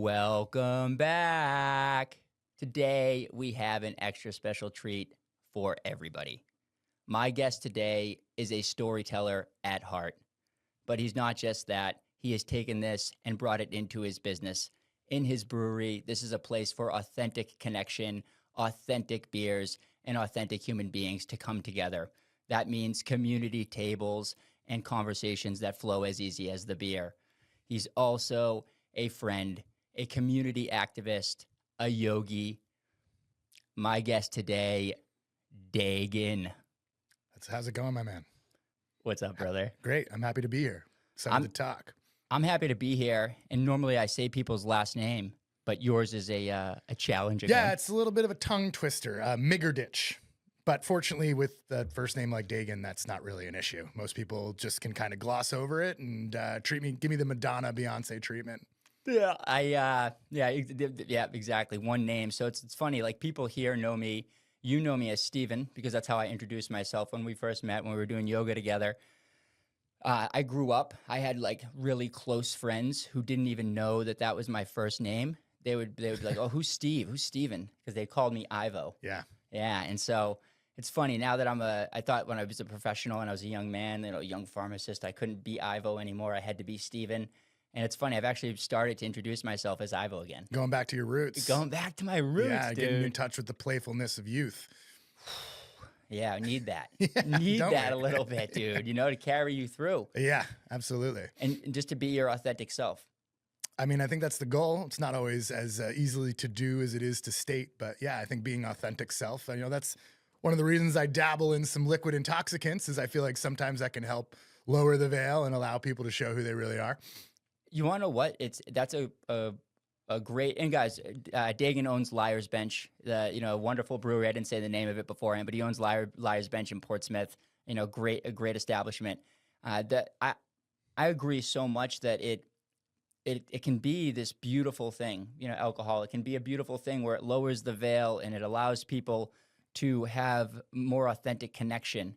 Welcome back. Today, we have an extra special treat for everybody. My guest today is a storyteller at heart, but he's not just that. He has taken this and brought it into his business. In his brewery, this is a place for authentic connection, authentic beers, and authentic human beings to come together. That means community tables and conversations that flow as easy as the beer. He's also a friend, a community activist, a yogi. My guest today, Dagan. How's it going, my man? What's up, brother? Great. I'm happy to be here. Excited to talk. I'm happy to be here. And normally I say people's last name, but yours is a challenging one. Yeah, it's a little bit of a tongue twister. Migirditch. But fortunately, with the first name like Dagan, that's not really an issue. Most people just can kind of gloss over it and give me the Madonna, Beyonce treatment. Yeah, yeah, exactly. One name. So it's funny. Like people here know me. You know me as Steven because that's how I introduced myself when we first met, when we were doing yoga together. I grew up. I had like really close friends who didn't even know that that was my first name. They would be like, "Oh, who's Steve? Who's Steven?" Because they called me Ivo. Yeah. And so it's funny now that I thought when I was a professional and I was a young man, young pharmacist, I couldn't be Ivo anymore. I had to be Steven. And it's funny, I've actually started to introduce myself as Ivo again. Going back to your roots. Going back to my roots, yeah, dude. Getting in touch with the playfulness of youth. Yeah, I need that. Yeah, need that a little bit, dude, to carry you through. Yeah, absolutely. And just to be your authentic self. I mean, I think that's the goal. It's not always as easily to do as it is to state, but yeah, I think being authentic self, that's one of the reasons I dabble in some liquid intoxicants is I feel like sometimes that can help lower the veil and allow people to show who they really are. You want to know what? That's a great, and guys, Dagan owns Liar's Bench, a wonderful brewery. I didn't say the name of it beforehand, but he owns Liar's Bench in Portsmouth. A great establishment. That I agree so much that it can be this beautiful thing. Alcohol. It can be a beautiful thing where it lowers the veil and it allows people to have more authentic connection.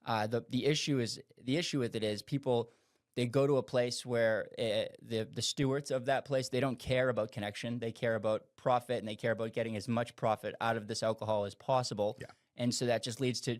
The issue with it is people. They go to a place where the stewards of that place, they don't care about connection. They care about profit, and they care about getting as much profit out of this alcohol as possible. Yeah. And so that just leads to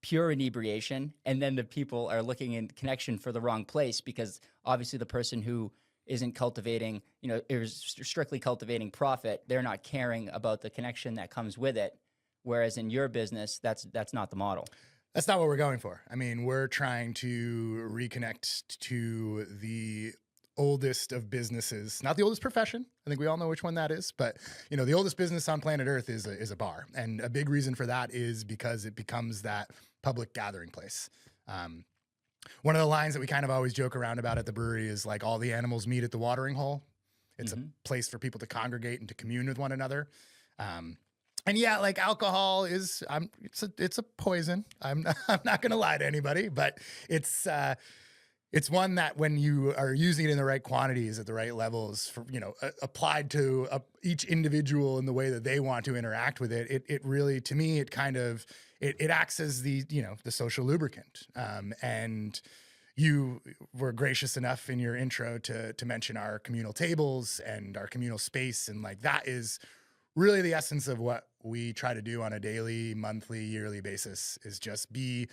pure inebriation. And then the people are looking in connection for the wrong place because obviously the person who isn't cultivating, is strictly cultivating profit, they're not caring about the connection that comes with it. Whereas in your business, that's not the model. That's not what we're going for. I mean, we're trying to reconnect to the oldest of businesses, not the oldest profession. I think we all know which one that is, but the oldest business on planet Earth is a bar. And a big reason for that is because it becomes that public gathering place. One of the lines that we kind of always joke around about at the brewery is like all the animals meet at the watering hole. It's a place for people to congregate and to commune with one another. And yeah, like alcohol is, it's a poison. I'm not going to lie to anybody, but it's one that when you are using it in the right quantities at the right levels for, applied to each individual in the way that they want to interact with it, it really, to me, it kind of, it acts as the social lubricant. And you were gracious enough in your intro to mention our communal tables and our communal space. And like, that is really the essence of what we try to do on a daily, monthly, yearly basis is just be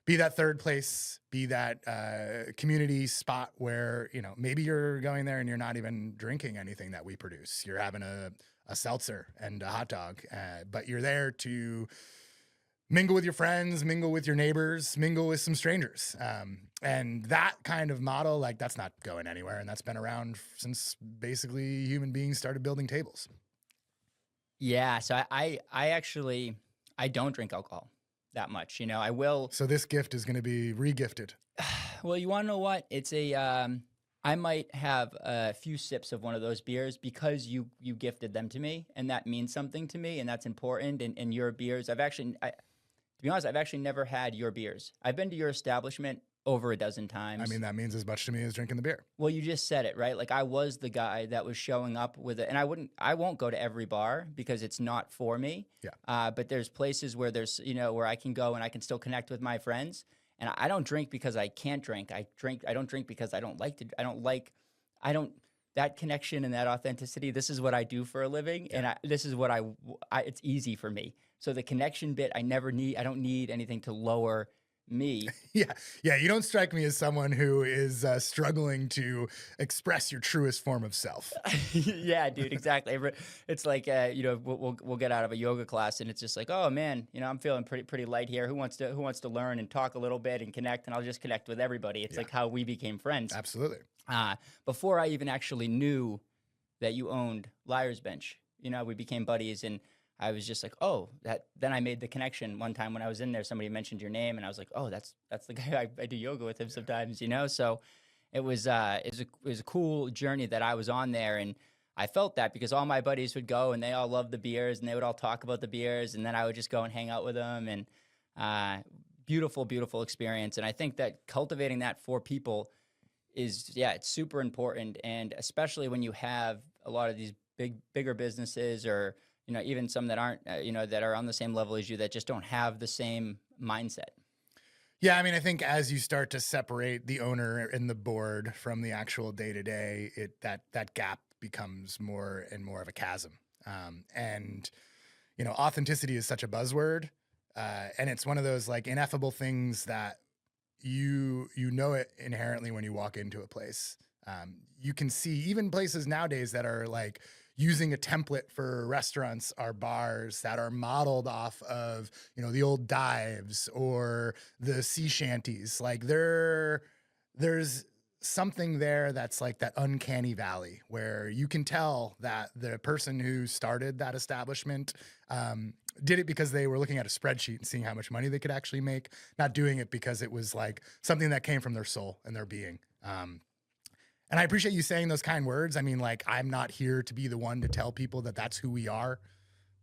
that third place, be that community spot where, maybe you're going there and you're not even drinking anything that we produce. You're having a seltzer and a hot dog, but you're there to mingle with your friends, mingle with your neighbors, mingle with some strangers. And that kind of model, like that's not going anywhere. And that's been around since basically human beings started building tables. Yeah, so I actually don't drink alcohol that much. I will. So this gift is going to be re-gifted. Well, you want to know what? It's I might have a few sips of one of those beers because you gifted them to me, and that means something to me, and that's important. And your beers, to be honest, I've actually never had your beers. I've been to your establishment over a dozen times. I mean, that means as much to me as drinking the beer. Well, you just said it, right? Like I was the guy that was showing up with it, and I won't go to every bar because it's not for me. Yeah. But there's places where where I can go and I can still connect with my friends. And I don't drink because I can't drink. I don't drink because I don't like to. I don't that connection and that authenticity, this is what I do for a living. Yeah. And this is what it's easy for me. So the connection bit, I don't need anything to lower me. Yeah. Yeah. You don't strike me as someone who is struggling to express your truest form of self. Yeah, dude, exactly. It's like, we'll get out of a yoga class and it's just like, oh man, I'm feeling pretty light here. Who wants to learn and talk a little bit and connect? And I'll just connect with everybody. It's like how we became friends. Absolutely. Before I even actually knew that you owned Liar's Bench, we became buddies, and I was just like, oh, then I made the connection one time when I was in there. Somebody mentioned your name, and I was like, oh, that's the guy I do yoga with him sometimes, So it was a cool journey that I was on there, and I felt that because all my buddies would go and they all loved the beers and they would all talk about the beers, and then I would just go and hang out with them, and beautiful, beautiful experience. And I think that cultivating that for people it's super important, and especially when you have a lot of these bigger businesses, or even some that aren't, that are on the same level as you, that just don't have the same mindset. Yeah, I mean, I think as you start to separate the owner and the board from the actual day-to-day, that gap becomes more and more of a chasm. And authenticity is such a buzzword, and it's one of those like ineffable things that you know it inherently when you walk into a place. You can see even places nowadays that are like using a template for restaurants or bars that are modeled off of, the old dives or the sea shanties. Like there's something there that's like that uncanny valley where you can tell that the person who started that establishment did it because they were looking at a spreadsheet and seeing how much money they could actually make, not doing it because it was like something that came from their soul and their being. And I appreciate you saying those kind words. I mean, like, I'm not here to be the one to tell people that that's who we are.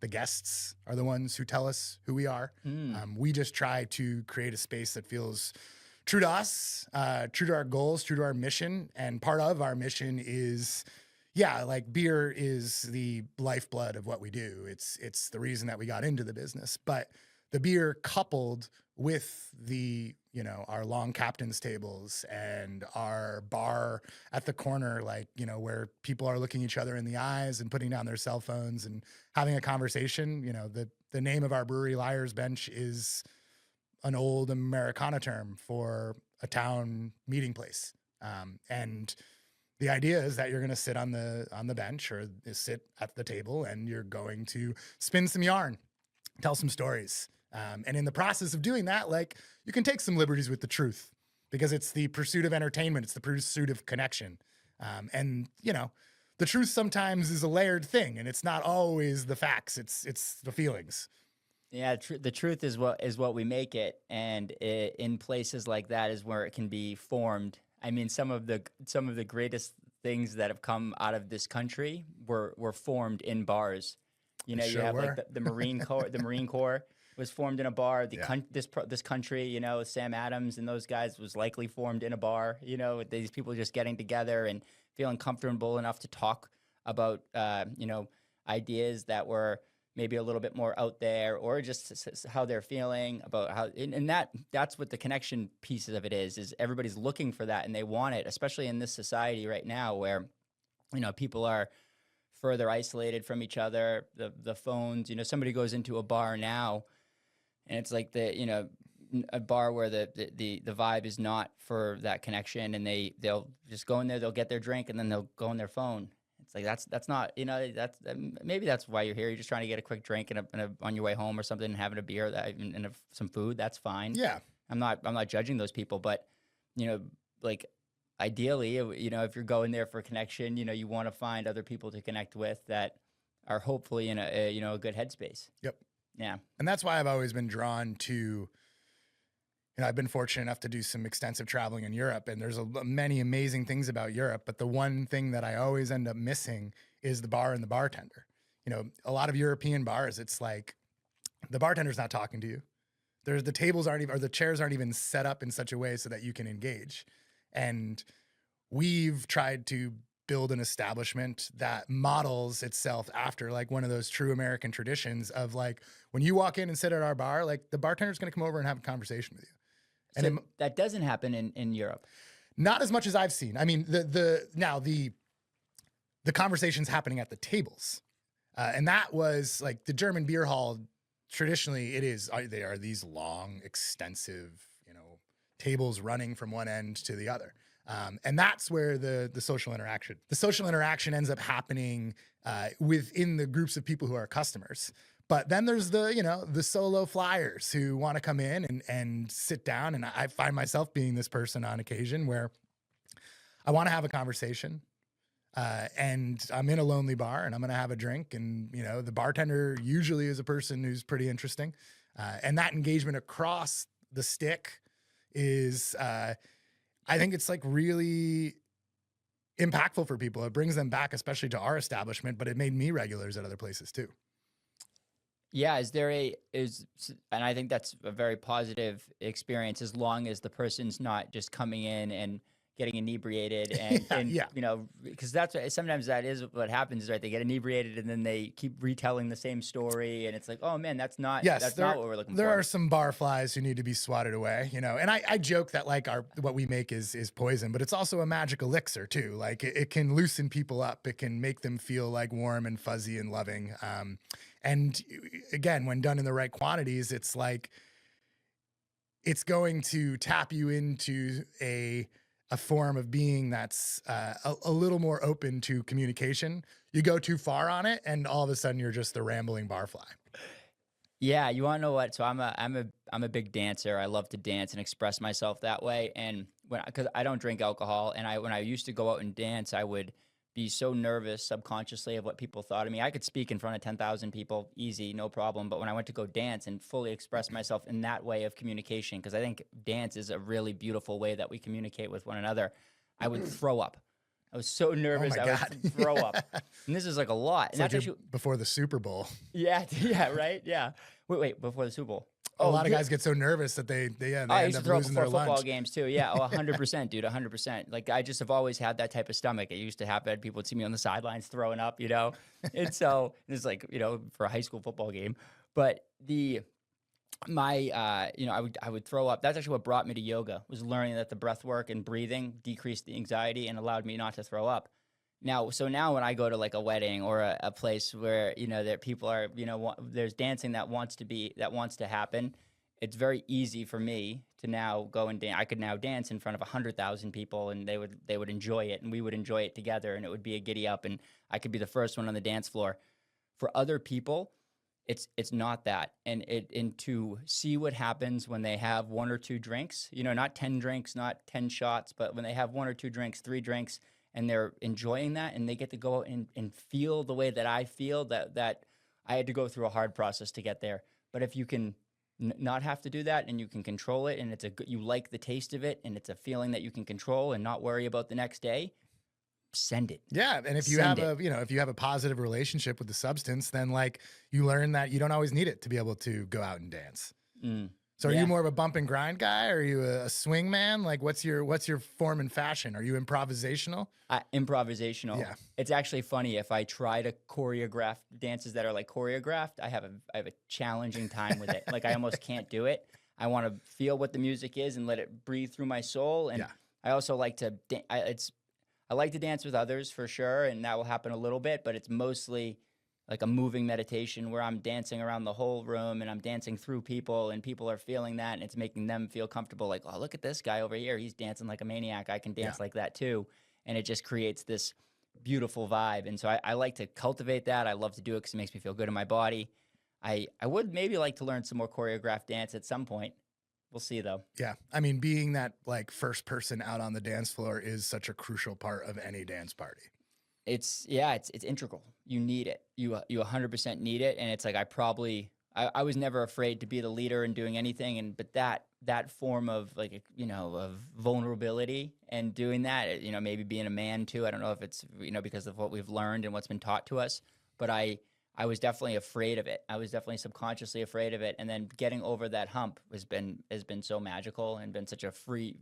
The guests are the ones who tell us who we are. We just try to create a space that feels true to us, true to our goals, true to our mission. And part of our mission is, like beer is the lifeblood of what we do. It's the reason that we got into the business. But the beer coupled with the, our long captain's tables and our bar at the corner, like, where people are looking each other in the eyes and putting down their cell phones and having a conversation. The name of our brewery, Liar's Bench, is an old Americana term for a town meeting place. And the idea is that you're going to sit on the bench or sit at the table, and you're going to spin some yarn, tell some stories. And in the process of doing that, like, you can take some liberties with the truth, because it's the pursuit of entertainment. It's the pursuit of connection. And the truth sometimes is a layered thing, and it's not always the facts. It's the feelings. Yeah, the truth is what we make it, and in places like that is where it can be formed. I mean, some of the greatest things that have come out of this country were formed in bars. You have like the Marine Corps. The Marine Corps was formed in a bar. This country, Sam Adams and those guys was likely formed in a bar. These people just getting together and feeling comfortable enough to talk about ideas that were maybe a little bit more out there, or just how they're feeling about how, and that's what the connection pieces of it is everybody's looking for that, and they want it, especially in this society right now where, people are further isolated from each other, the phones, somebody goes into a bar now and it's like a bar where the vibe is not for that connection, and they'll just go in there, they'll get their drink, and then they'll go on their phone. It's like that's not, maybe that's why you're here. You're just trying to get a quick drink and on your way home or something, and having a beer and some food. That's fine. Yeah, I'm not judging those people, but like ideally, if you're going there for a connection, you want to find other people to connect with that are hopefully in a good headspace. Yep. Yeah. And that's why I've always been drawn to. I've been fortunate enough to do some extensive traveling in Europe, and there's many amazing things about Europe. But the one thing that I always end up missing is the bar and the bartender. A lot of European bars, it's like the bartender's not talking to you. The tables aren't even, or the chairs aren't even set up in such a way so that you can engage. And we've tried to build an establishment that models itself after like one of those true American traditions of like, when you walk in and sit at our bar, like the bartender's going to come over and have a conversation with you. And so that doesn't happen in Europe. Not as much as I've seen. I mean, the the conversations happening at the tables. And that was like the German beer hall. Traditionally, they are these long, extensive, tables running from one end to the other. And that's where the social interaction ends up happening within the groups of people who are customers. But then there's the solo flyers who want to come in and sit down. And I find myself being this person on occasion where I want to have a conversation. And I'm in a lonely bar and I'm going to have a drink. And, the bartender usually is a person who's pretty interesting. And that engagement across the stick is, I think it's like really impactful for people. It brings them back, especially to our establishment, but it made me regulars at other places too. Yeah. And I think that's a very positive experience, as long as the person's not just coming in and getting inebriated and because sometimes that is what happens, right? They get inebriated and then they keep retelling the same story, and it's like, oh man, that's not not what we're looking for. There are some bar flies who need to be swatted away, and I joke that like what we make is poison, but it's also a magic elixir too. Like it can loosen people up, it can make them feel like warm and fuzzy and loving. And again, when done in the right quantities, it's like it's going to tap you into a form of being that's a little more open to communication. You go too far on it, and all of a sudden you're just the rambling barfly. Yeah, you want to know what? So I'm a big dancer. I love to dance and express myself that way. And because I don't drink alcohol, and when I used to go out and dance, I would be so nervous subconsciously of what people thought of me. I could speak in front of 10,000 people, easy, no problem. But when I went to go dance and fully express myself in that way of communication, because I think dance is a really beautiful way that we communicate with one another, I would throw up. I was so nervous, I would throw up. And this is like a lot. It's and like before the Super Bowl. Yeah, right? Yeah. Wait, before the Super Bowl. A lot of guys get so nervous that they I used end to throw up up losing before their football lunch. games too. Yeah, 100%, dude, 100%. Like I just have always had that type of stomach. It used to happen. People would see me on the sidelines throwing up, And so it's like, for a high school football game. But I would throw up. That's actually what brought me to yoga, was learning that the breath work and breathing decreased the anxiety and allowed me not to throw up. Now when I go to like a wedding or a place where, there people are, there's dancing that wants to happen, it's very easy for me to now go and dance. I could now dance in front of 100,000 people, and they would enjoy it, and we would enjoy it together, and it would be a giddy up, and I could be the first one on the dance floor. For other people, it's not that. And to see what happens when they have one or two drinks, not 10 drinks, not 10 shots, but when they have one or two drinks, 3 drinks, and they're enjoying that, and they get to go out and feel the way that I feel, that I had to go through a hard process to get there. But if you can not have to do that, and you can control it, and you like the taste of it, and it's a feeling that you can control and not worry about the next day, send it. Yeah. And if you have a positive relationship with the substance, then like you learn that you don't always need it to be able to go out and dance. So are you more of a bump and grind guy? Or are you a swing man? Like what's your form and fashion? Are you improvisational? Improvisational. Yeah. It's actually funny. If I try to choreograph dances that are like choreographed, I have a challenging time with it. Like I almost can't do it. I want to feel what the music is and let it breathe through my soul. And I also like to, I like to dance with others for sure. And that will happen a little bit, but it's mostly like a moving meditation where I'm dancing around the whole room, and I'm dancing through people, and people are feeling that, and it's making them feel comfortable. Like, oh, look at this guy over here. He's dancing like a maniac. I can dance like that too. And it just creates this beautiful vibe. And so I like to cultivate that. I love to do it because it makes me feel good in my body. I would maybe like to learn some more choreographed dance at some point. We'll see though. Yeah. I mean, being that like first person out on the dance floor is such a crucial part of any dance party. It's integral. You need it. You 100% need it. And it's like, I was never afraid to be the leader in doing anything. But that form of like, of vulnerability and doing that, maybe being a man too. I don't know if it's, because of what we've learned and what's been taught to us, but I was definitely afraid of it. I was definitely subconsciously afraid of it. And then getting over that hump has been so magical and been such a free,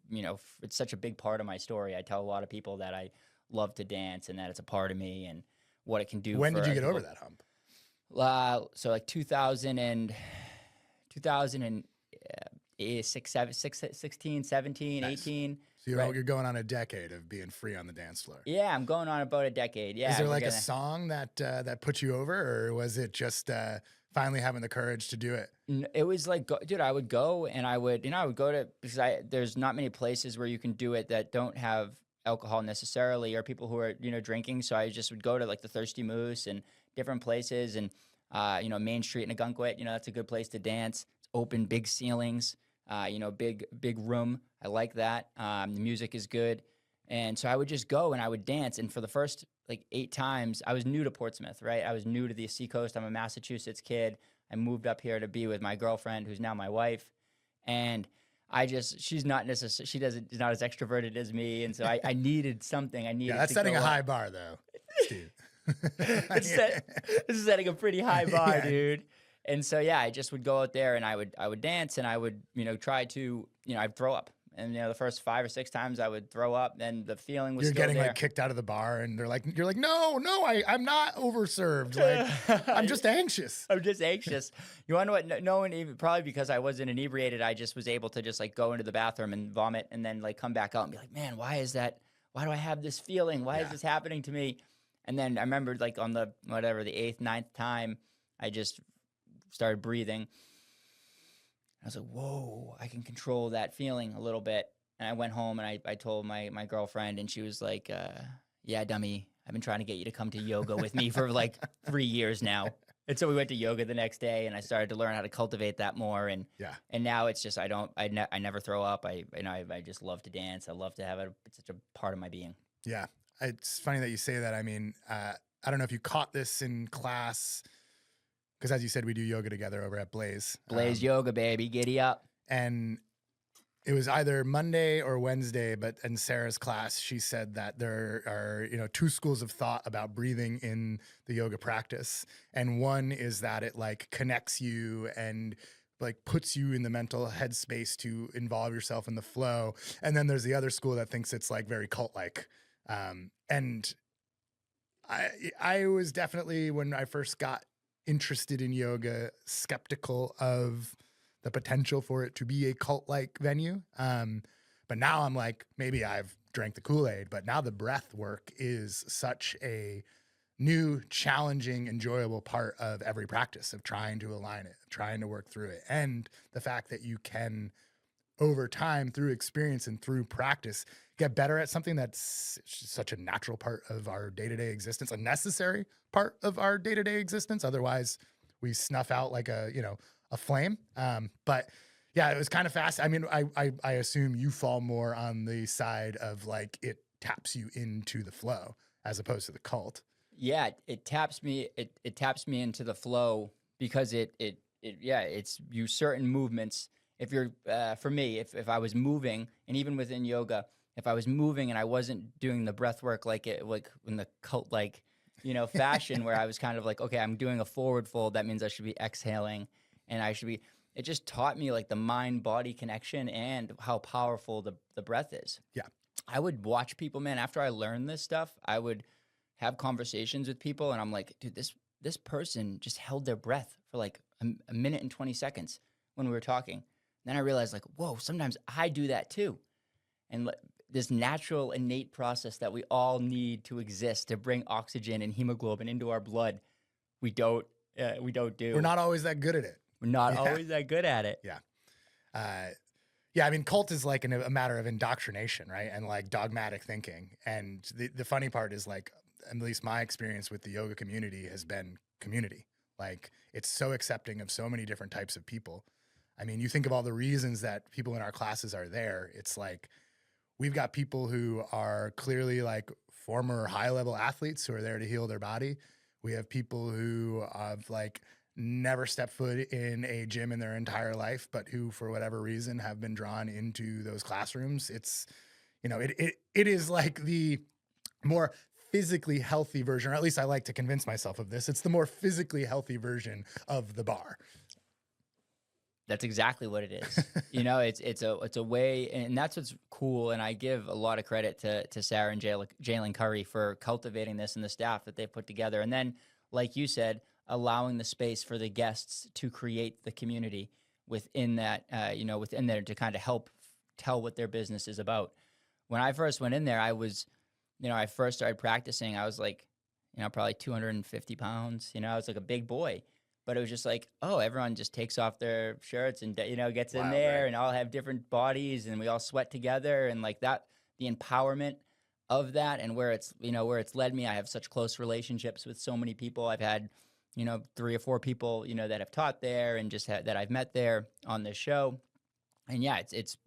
it's such a big part of my story. I tell a lot of people that I love to dance and that it's a part of me and what it can do. When did you get over that hump? So like 2016, 17, Nice. 18. So So Right. you're going on a decade of being free on the dance floor. Yeah, I'm going on about a decade. Yeah. Is there we're like a gonna- song that put you over, or was it just finally having the courage to do it? It was like, dude, I would go and I would, I would go to, because there's not many places where you can do it that don't have alcohol necessarily or people who are, drinking. So I just would go to like the Thirsty Moose and different places and, Main Street in Agunquit, that's a good place to dance. It's open, big ceilings, big room. I like that. The music is good. And so I would just go and I would dance. And for the first like 8 times, I was new to Portsmouth, right? I was new to the Seacoast. I'm a Massachusetts kid. I moved up here to be with my girlfriend, who's now my wife. And she's not necessarily, is not as extroverted as me. And so I needed something. I needed That's to setting go a up. high bar, though, Steve. This is setting a pretty high bar, Yeah. dude. And so, yeah, I just would go out there and I would dance and I would, try to, I'd throw up. And, the first 5 or 6 times I would throw up and the feeling was You're still getting there. like kicked out of the bar, and you're like, no, I'm not overserved. Like, I'm just anxious. I'm just anxious. You want to know what? No one even, probably because I wasn't inebriated, I just was able to just like go into the bathroom and vomit and then like come back out and be like, man, why is that? Why do I have this feeling? Why is this happening to me? And then I remember like on the 8th, 9th time, I just started breathing. I was like, whoa, I can control that feeling a little bit. And I went home and I told my girlfriend, and she was like, yeah, dummy, I've been trying to get you to come to yoga with me for like 3 years now. And so we went to yoga the next day and I started to learn how to cultivate that more. And now it's just, I never throw up. I just love to dance. I love to have it. It's such a part of my being. Yeah. It's funny that you say that. I mean, I don't know if you caught this in class, because as you said, we do yoga together over at Blaze. Blaze yoga, baby. Giddy up. And it was either Monday or Wednesday, but in Sarah's class, she said that there are, 2 schools of thought about breathing in the yoga practice. And one is that it like connects you and like puts you in the mental headspace to involve yourself in the flow. And then there's the other school that thinks it's like very cult-like. And I was definitely, when I first got interested in yoga, skeptical of the potential for it to be a cult-like venue. But now I'm like, maybe I've drank the Kool-Aid, but now the breath work is such a new, challenging, enjoyable part of every practice of trying to align it, trying to work through it. And the fact that you can, over time, through experience and through practice, get better at something that's such a natural part of our day-to-day existence, a necessary part of our day-to-day existence. Otherwise, we snuff out like a flame. But yeah, it was kind of fast. I mean, I assume you fall more on the side of like it taps you into the flow as opposed to the cult. Yeah, it taps me. It taps me into the flow because it's you certain movements. If you're for me, if I was moving, and even within yoga, if I was moving and I wasn't doing the breath work like in the cult fashion where I was kind of like, okay, I'm doing a forward fold, that means I should be exhaling, and I should be. It just taught me like the mind body connection and how powerful the breath is. Yeah, I would watch people, man. After I learned this stuff, I would have conversations with people, and I'm like, dude, this person just held their breath for like a minute and 20 seconds when we were talking. Then I realized, like, whoa, sometimes I do that too. And this natural, innate process that we all need to exist to bring oxygen and hemoglobin into our blood, we don't do. we're not always that good at it. We're not always that good at it. Yeah. Yeah, I mean, cult is like a matter of indoctrination, right? And like dogmatic thinking. And the funny part is like, at least my experience with the yoga community has been community. Like it's so accepting of so many different types of people. I mean, you think of all the reasons that people in our classes are there. It's like, we've got people who are clearly like former high-level athletes who are there to heal their body. We have people who have like never stepped foot in a gym in their entire life, but who, for whatever reason, have been drawn into those classrooms. It's, it is like the more physically healthy version, or at least I like to convince myself of this. It's the more physically healthy version of the bar. That's exactly what it is. It's a way, and that's what's cool. And I give a lot of credit to Sarah and Jalen Curry for cultivating this and the staff that they've put together. And then, like you said, allowing the space for the guests to create the community within that, within there to kind of help tell what their business is about. when I first went in there, I was, I first started practicing. I was like, probably 250 pounds. I was like a big boy. But it was just like, oh, everyone just takes off their shirts and, gets in there, right? and all have different bodies, and we all sweat together. And like that, the empowerment of that, and where it's, where it's led me. I have such close relationships with so many people. I've had, 3 or 4 people, that have taught there, and just that I've met there on this show. And yeah, it's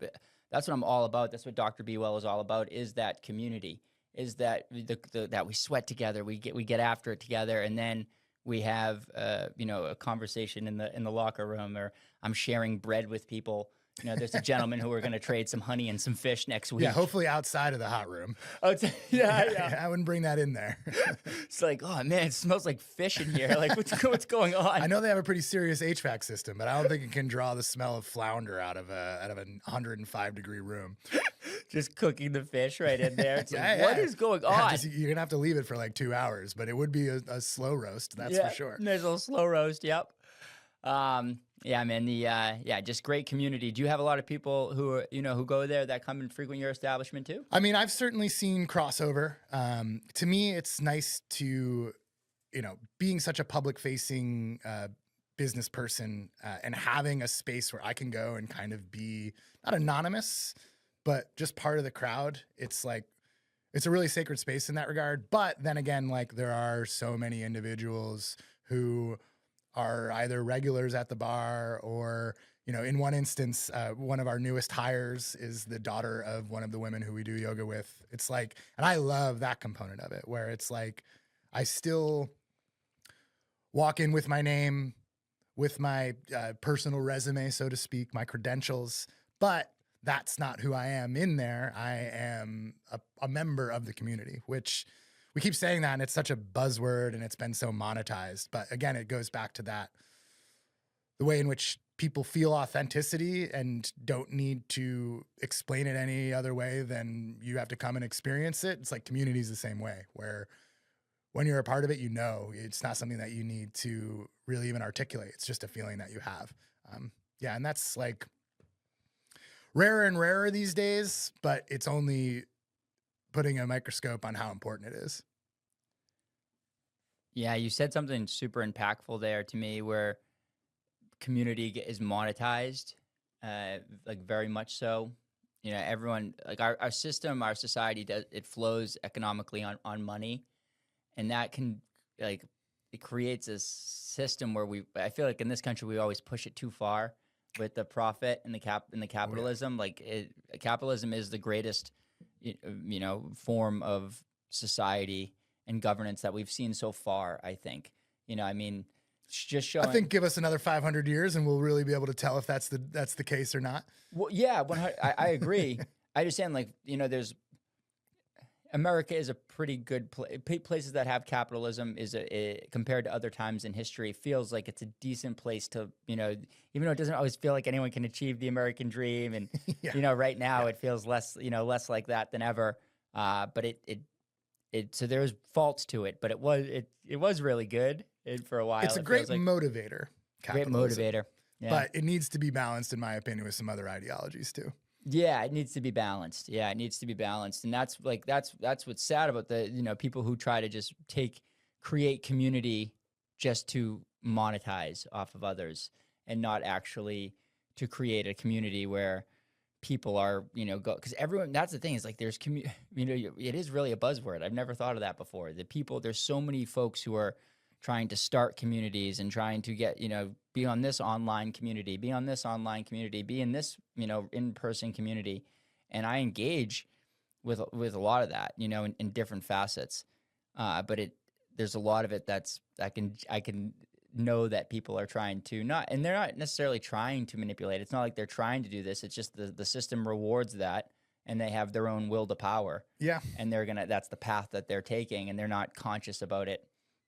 that's what I'm all about. That's what Dr. BeeWell is all about, is that community, is that that we sweat together, we get after it together, and then we have a conversation in the locker room, or I'm sharing bread with people. There's a gentleman who we're going to trade some honey and some fish next week. Yeah, hopefully outside of the hot room. Oh, yeah. I wouldn't bring that in there. It's like, oh man, it smells like fish in here. Like, what's going on? I know they have a pretty serious HVAC system, but I don't think it can draw the smell of flounder out of a 105-degree room. Just cooking the fish right in there. It's like, what is going on? You're gonna have to leave it for like 2 hours, but it would be a slow roast, that's for sure. There's a little slow roast. Yep. Yeah, man. Just great community. Do you have a lot of people who are, who go there that come and frequent your establishment too? I mean, I've certainly seen crossover. To me, it's nice to, being such a public-facing business person, and having a space where I can go and kind of be not anonymous, but just part of the crowd. It's like, it's a really sacred space in that regard. But then again, like, there are so many individuals who are either regulars at the bar, or, in one instance, one of our newest hires is the daughter of one of the women who we do yoga with. It's like, and I love that component of it, where it's like, I still walk in with my name, with my personal resume, so to speak, my credentials, but that's not who I am in there. I am a member of the community, which we keep saying that, and it's such a buzzword, and it's been so monetized. But again, it goes back to that, the way in which people feel authenticity and don't need to explain it any other way than you have to come and experience it. It's like community is the same way, where when you're a part of it, it's not something that you need to really even articulate. It's just a feeling that you have. And that's like rarer and rarer these days, but it's only putting a microscope on how important it is. Yeah, you said something super impactful there to me, where community is monetized, like very much so. Everyone, like our system, our society it flows economically on money, and that can, like, it creates a system where I feel like in this country we always push it too far with the profit and the capitalism. Oh, yeah. Like capitalism is the greatest form of society and governance that we've seen so far, I think. Just showing. I think give us another 500 years and we'll really be able to tell if that's the case or not. Well, yeah, I agree. I understand, like, there's America is a pretty good places that have capitalism is compared to other times in history, feels like it's a decent place to, even though it doesn't always feel like anyone can achieve the American dream. And, right now it feels less like that than ever. But so there's faults to it, but it was really good for a while. It's a great motivator. Great motivator. Yeah. But it needs to be balanced, in my opinion, with some other ideologies too. Yeah, it needs to be balanced. And that's what's sad about the, people who try to just create community just to monetize off of others, and not actually to create a community where people are, because everyone, that's the thing, is like there's it is really a buzzword. I've never thought of that before. There's so many folks who are trying to start communities and trying to get, be on this online community, be on this online community, be in this, in-person community. And I engage with a lot of that, in different facets. But there's a lot of it I can know that people are trying to and they're not necessarily trying to manipulate. It's not like they're trying to do this. It's just the system rewards that, and they have their own will to power. Yeah. And that's the path that they're taking, and they're not conscious about it.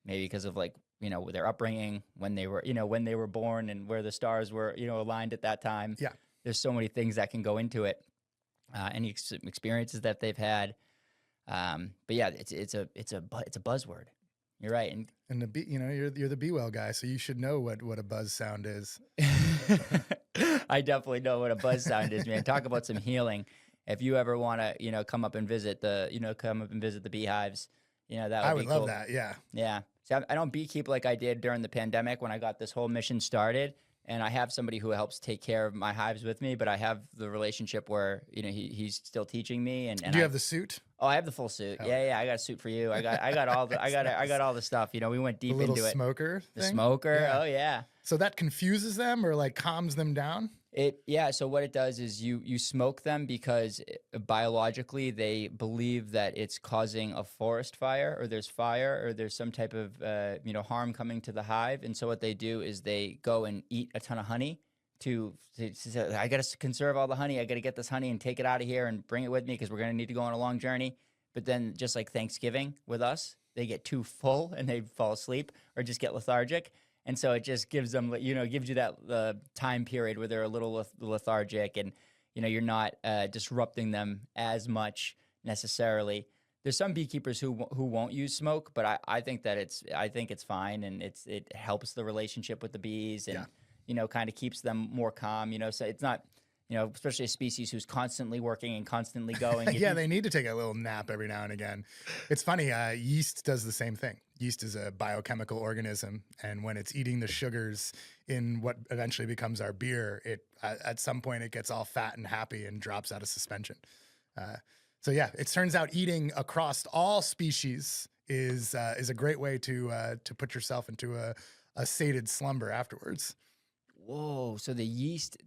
Maybe because of, like, their upbringing, when they were born, and where the stars were, aligned at that time. Yeah. There's so many things that can go into it. Any experiences that they've had. But yeah, it's a buzzword. You're right. And you're the BeeWell guy, so you should know what a buzz sound is. I definitely know what a buzz sound is, man. Talk about some healing. if you ever want to, come up and visit the beehives, that I would would be love cool. that. Yeah. Yeah. See, I don't beekeep like I did during the pandemic when I got this whole mission started. And I have somebody who helps take care of my hives with me, but I have the relationship where, he's still teaching me and Do you have the suit? oh, I have the full suit. Hell Yeah, yeah. I got a suit for you. I got all the, That's I nice. got all the stuff. We went The deep little into it. smoker The thing? smoker. Yeah. Oh yeah. So that confuses them or like calms them down? Yeah, so what it does is you smoke them because biologically they believe that it's causing a forest fire or there's some type of harm coming to the hive, and so what they do is they go and eat a ton of honey to say, I got to conserve all the honey. I got to get this honey and take it out of here and bring it with me because we're going to need to go on a long journey. But then just like Thanksgiving with us, they get too full and they fall asleep or just get lethargic. And so it just gives them, gives you that time period where they're a little lethargic and, you're not disrupting them as much necessarily. There's some beekeepers who won't use smoke, but I think that it's fine and it helps the relationship with the bees and, kind of keeps them more calm, so it's not, especially a species who's constantly working and constantly going. Yeah, they need to take a little nap every now and again. It's funny, yeast does the same thing. Yeast is a biochemical organism, and when it's eating the sugars in what eventually becomes our beer, at some point it gets all fat and happy and drops out of suspension. So yeah, it turns out eating across all species is a great way to put yourself into a sated slumber afterwards. Whoa! So the yeast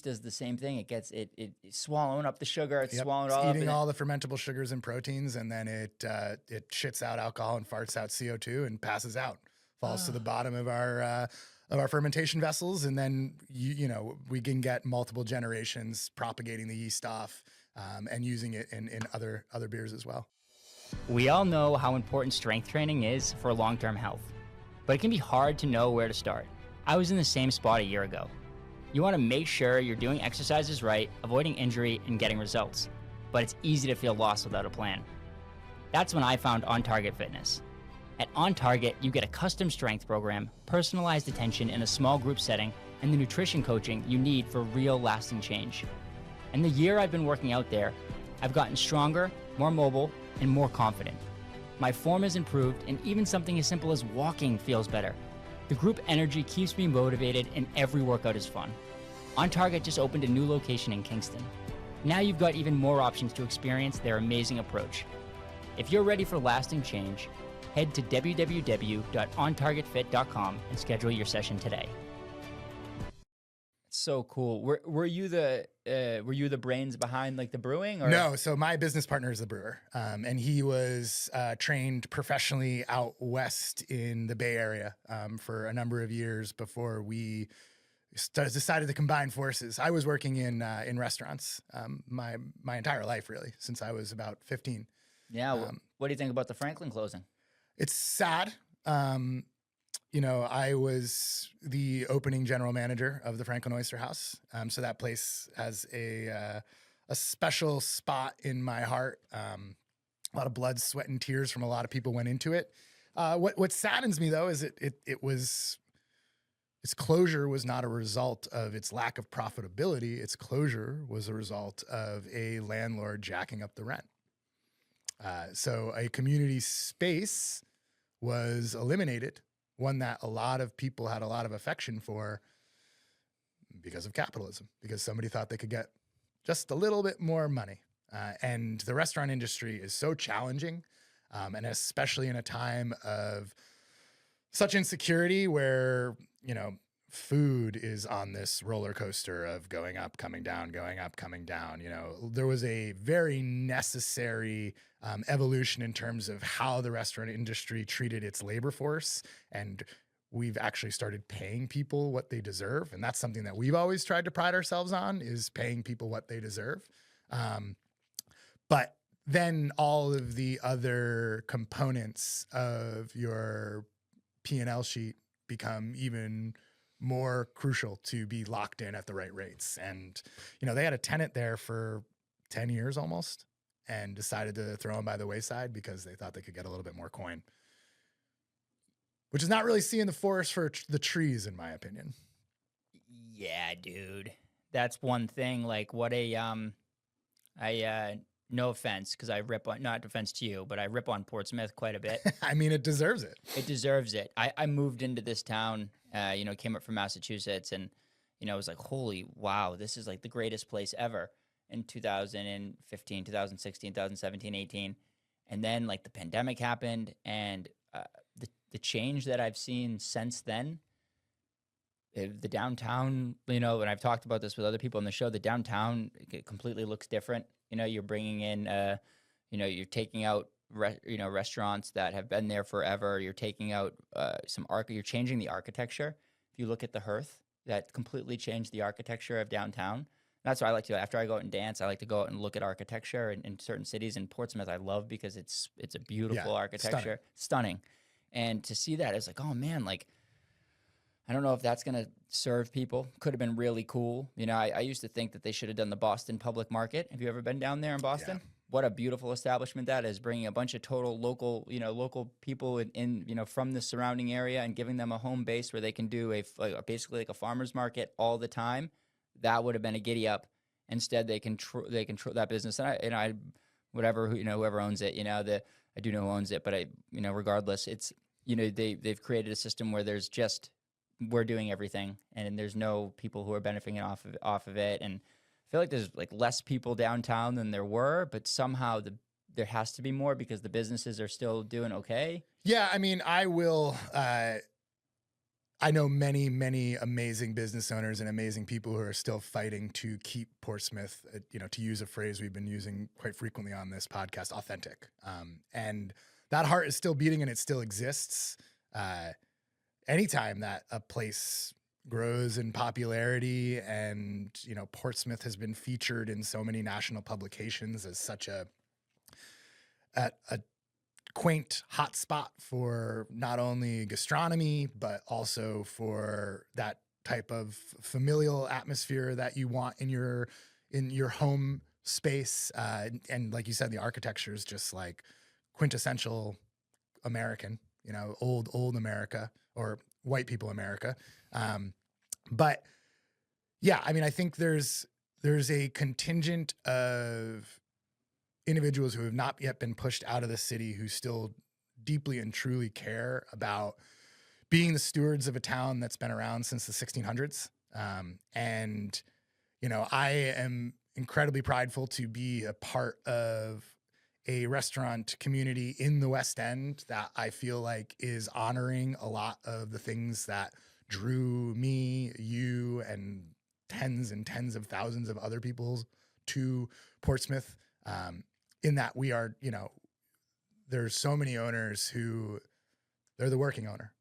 does the same thing. It's swallowing up the sugar. It's Yep. swallowing it It's all eating up. all the fermentable sugars and proteins, and then it shits out alcohol and farts out CO2 and passes out, falls to the bottom of our fermentation vessels, and then we can get multiple generations propagating the yeast off and using it in other beers as well. We all know how important strength training is for long-term health, but it can be hard to know where to start. I was in the same spot a year ago. You want to make sure you're doing exercises right, avoiding injury, and getting results, but it's easy to feel lost without a plan. That's when I found On Target Fitness. At On Target, you get a custom strength program, personalized attention in a small group setting, and the nutrition coaching you need for real lasting change. In the year I've been working out there, I've gotten stronger, more mobile, and more confident. My form has improved, and even something as simple as walking feels better. The group energy keeps me motivated, and every workout is fun. On Target just opened a new location in Kingston. Now you've got even more options to experience their amazing approach. If you're ready for lasting change, head to www.ontargetfit.com and schedule your session today. So cool. Were you the brains behind like the brewing? Or? No, so my business partner is the brewer, and he was trained professionally out west in the Bay Area for a number of years before we decided to combine forces. I was working in restaurants my entire life, really, since I was about 15. Yeah. What do you think about the Franklin closing? It's sad. I was the opening general manager of the Franklin Oyster House. So that place has a special spot in my heart. A lot of blood, sweat, and tears from a lot of people went into it. What saddens me though is its closure was not a result of its lack of profitability. Its closure was a result of a landlord jacking up the rent. So a community space was eliminated, one that a lot of people had a lot of affection for because of capitalism, because somebody thought they could get just a little bit more money. And the restaurant industry is so challenging, and especially in a time of such insecurity where, food is on this roller coaster of going up, coming down, going up, coming down. There was a very necessary evolution in terms of how the restaurant industry treated its labor force. And we've actually started paying people what they deserve. And that's something that we've always tried to pride ourselves on, is paying people what they deserve. But then all of the other components of your P&L sheet become even more crucial to be locked in at the right rates. And, they had a tenant there for 10 years almost and decided to throw him by the wayside because they thought they could get a little bit more coin, which is not really seeing the forest for the trees, in my opinion. Yeah, dude. That's one thing. Like what a No offense, because I rip on, not offense to you, but I rip on Portsmouth quite a bit. I mean, it deserves it. It deserves it. I moved into this town, came up from Massachusetts, and I was like, holy wow, this is like the greatest place ever in 2015, 2016, 2017, 18. And then like the pandemic happened, and the change that I've seen since then, the downtown, and I've talked about this with other people on the show, the downtown completely looks different. You're bringing in, you're taking out restaurants that have been there forever. You're taking out you're changing the architecture. If you look at the Hearth, that completely changed the architecture of downtown. That's what I like to do. After I go out and dance, I like to go out and look at architecture in certain cities. In Portsmouth, I love because it's a beautiful architecture, stunning. And to see that, it's like, oh man, like I don't know if that's going to serve people. Could have been really cool. I used to think that they should have done the Boston Public Market. Have you ever been down there in Boston? Yeah. What a beautiful establishment that is, bringing a bunch of total local people in from the surrounding area and giving them a home base where they can do basically like a farmer's market all the time. That would have been a giddy up. Instead, they control that business, and whoever owns it, I do know who owns it, but regardless, it's they've created a system where there's just we're doing everything, and there's no people who are benefiting off of it. And I feel like there's like less people downtown than there were, but somehow there has to be more because the businesses are still doing okay. Yeah, I mean, I know many, many amazing business owners and amazing people who are still fighting to keep Portsmouth, to use a phrase we've been using quite frequently on this podcast, authentic. And that heart is still beating and it still exists. Anytime that a place grows in popularity and, Portsmouth has been featured in so many national publications as such a quaint hotspot for not only gastronomy, but also for that type of familial atmosphere that you want in your home space. And like you said, the architecture is just like quintessential American, old America, or white people America. But yeah, I mean, I think there's a contingent of individuals who have not yet been pushed out of the city who still deeply and truly care about being the stewards of a town that's been around since the 1600s. And, I am incredibly prideful to be a part of a restaurant community in the West End that I feel like is honoring a lot of the things that drew me, you, and tens of thousands of other people to Portsmouth. In that we are, there's so many owners who they're the working owner.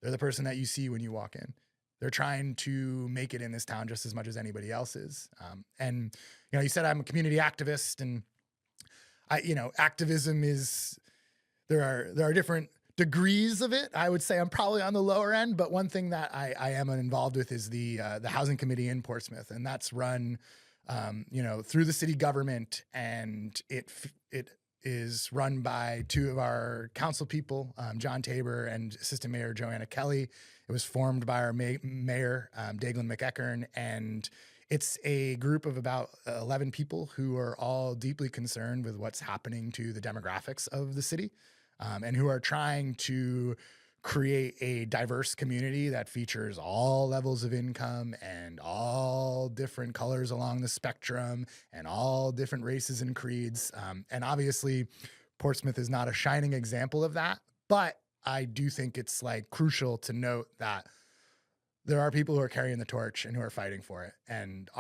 They're the person that you see when you walk in. They're trying to make it in this town just as much as anybody else is. And, you said I'm a community activist, and activism is, there are different degrees of it. I would say I'm probably on the lower end, but one thing that I am involved with is the housing committee in Portsmouth, and that's run, through the city government, and it is run by two of our council people, John Tabor and Assistant Mayor Joanna Kelly. It was formed by our mayor, Dagan Migirditch, and it's a group of about 11 people who are all deeply concerned with what's happening to the demographics of the city, and who are trying to create a diverse community that features all levels of income and all different colors along the spectrum and all different races and creeds. And obviously, Portsmouth is not a shining example of that, but I do think it's like crucial to note that there are people who are carrying the torch and who are fighting for it, and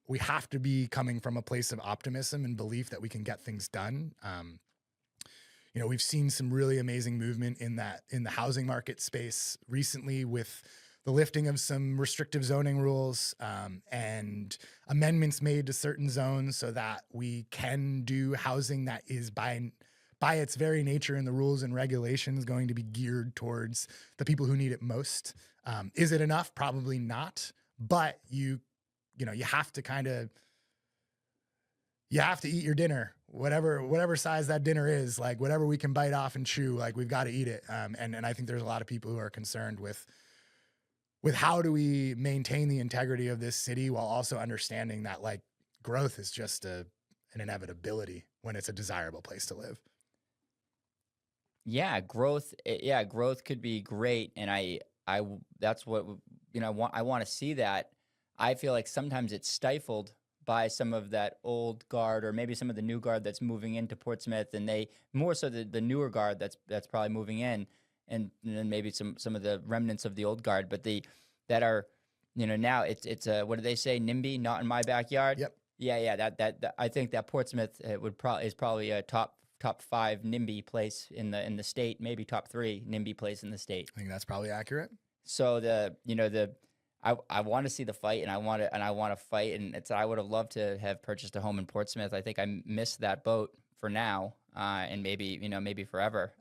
we have to be coming from a place of optimism and belief that we can get things done. We've seen some really amazing movement in the housing market space recently with the lifting of some restrictive zoning rules, and amendments made to certain zones so that we can do housing that is by its very nature and the rules and regulations going to be geared towards the people who need it most. Is it enough? Probably not, but you have to you have to eat your dinner, whatever size that dinner is, like whatever we can bite off and chew, like we've got to eat it. And I think there's a lot of people who are concerned with how do we maintain the integrity of this city while also understanding that like growth is just an inevitability when it's a desirable place to live. Yeah, growth could be great, and that's what I want to see that. I feel like sometimes it's stifled by some of that old guard, or maybe some of the new guard that's moving into Portsmouth, and they more so the newer guard that's probably moving in, and then maybe some of the remnants of the old guard, but the that are now it's what do they say, NIMBY, not in my backyard. Yep. Yeah, that I think that Portsmouth is probably a top five NIMBY place in the state, maybe top three NIMBY place in the state. I think that's probably accurate. So I want to see the fight, and I want to fight, and I would have loved to have purchased a home in Portsmouth. I think I missed that boat for now, and maybe forever,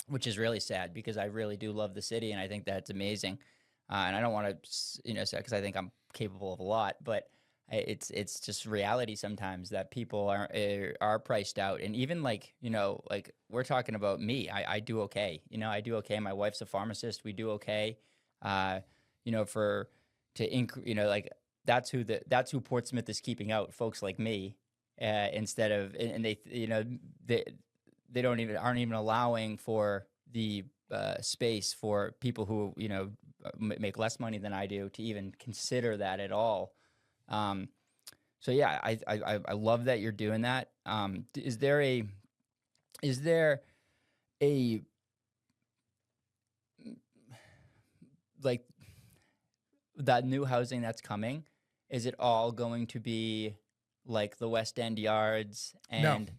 which is really sad because I really do love the city, and I think that's amazing. And I don't want to say, because I think I'm capable of a lot, but it's just reality sometimes that people are priced out. And even like we're talking about me, I do okay. I do okay. My wife's a pharmacist. We do okay. That's who Portsmouth is keeping out, folks like me, instead of, and they aren't even allowing for the space for people who make less money than I do to even consider that at all. So yeah, I love that you're doing that. Is there a like that new housing that's coming? Is it all going to be like the West End yards? And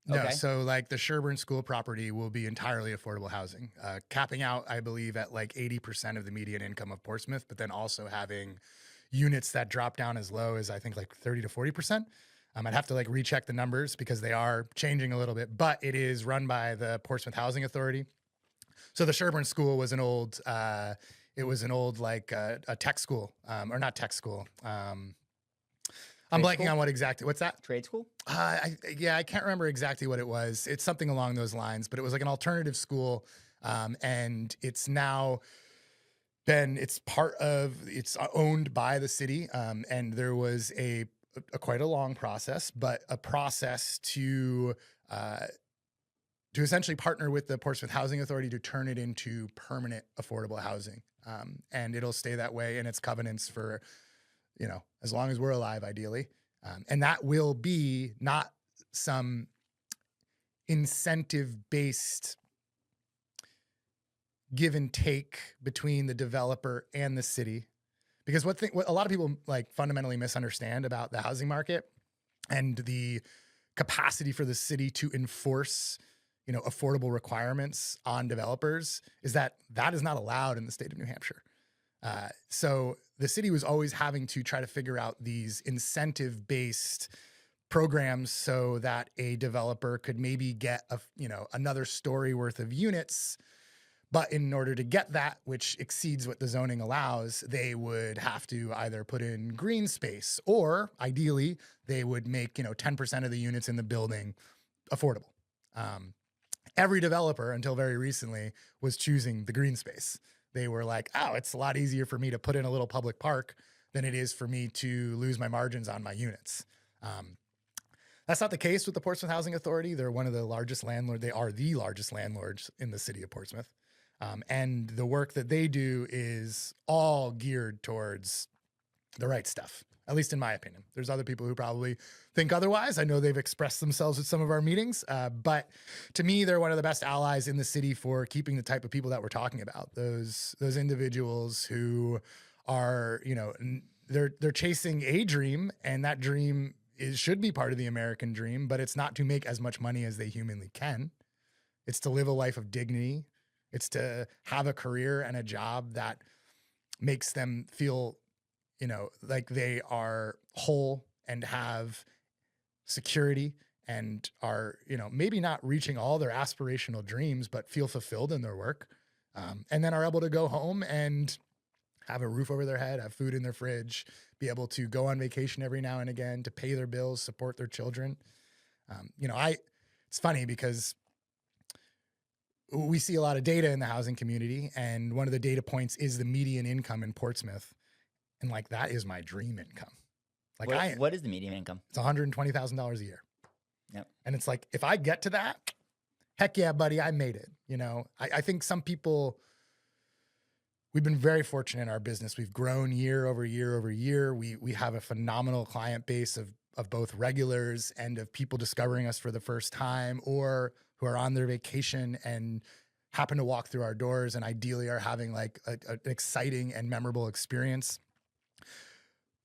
no. Okay. So like the Sherburne School property will be entirely affordable housing, capping out, I believe, at like 80% of the median income of Portsmouth, but then also having units that drop down as low as I think like 30 to 40%. I'd have to like recheck the numbers because they are changing a little bit, but it is run by the Portsmouth Housing Authority. So the Sherburne School was an old, like a tech school, or not tech school. I'm blanking on what's that? Trade school? I can't remember exactly what it was. It's something along those lines, but it was like an alternative school. And it's now it's owned by the city. And there was a quite a long process, but a process to essentially partner with the Portsmouth Housing Authority to turn it into permanent affordable housing. And it'll stay that way in its covenants for, as long as we're alive, ideally. And that will be not some incentive-based give and take between the developer and the city. Because what a lot of people like fundamentally misunderstand about the housing market and the capacity for the city to enforce, affordable requirements on developers is that is not allowed in the state of New Hampshire. So the city was always having to try to figure out these incentive-based programs so that a developer could maybe get another story worth of units. But in order to get that, which exceeds what the zoning allows, they would have to either put in green space, or ideally they would make 10% of the units in the building affordable. Every developer until very recently was choosing the green space. They were like, oh, it's a lot easier for me to put in a little public park than it is for me to lose my margins on my units. That's not the case with the Portsmouth Housing Authority. They're one of the largest landlords. They are the largest landlords in the city of Portsmouth. And the work that they do is all geared towards the right stuff, at least in my opinion. There's other people who probably think otherwise. I know they've expressed themselves at some of our meetings, but to me, they're one of the best allies in the city for keeping the type of people that we're talking about. Those individuals who are, they're chasing a dream, and that dream should be part of the American dream, but it's not to make as much money as they humanly can. It's to live a life of dignity. It's to have a career and a job that makes them feel, like they are whole and have security and are, maybe not reaching all their aspirational dreams, but feel fulfilled in their work. And then are able to go home and have a roof over their head, have food in their fridge, be able to go on vacation every now and again, to pay their bills, support their children. It's funny because we see a lot of data in the housing community, and one of the data points is the median income in Portsmouth. And like, that is my dream income. Like what is the median income? It's $120,000 a year. Yep. And it's like, if I get to that, heck yeah, buddy, I made it. You know, I think some people, we've been very fortunate in our business. We've grown year over year over year. We have a phenomenal client base of both regulars and of people discovering us for the first time, or who are on their vacation and happen to walk through our doors and ideally are having like an exciting and memorable experience.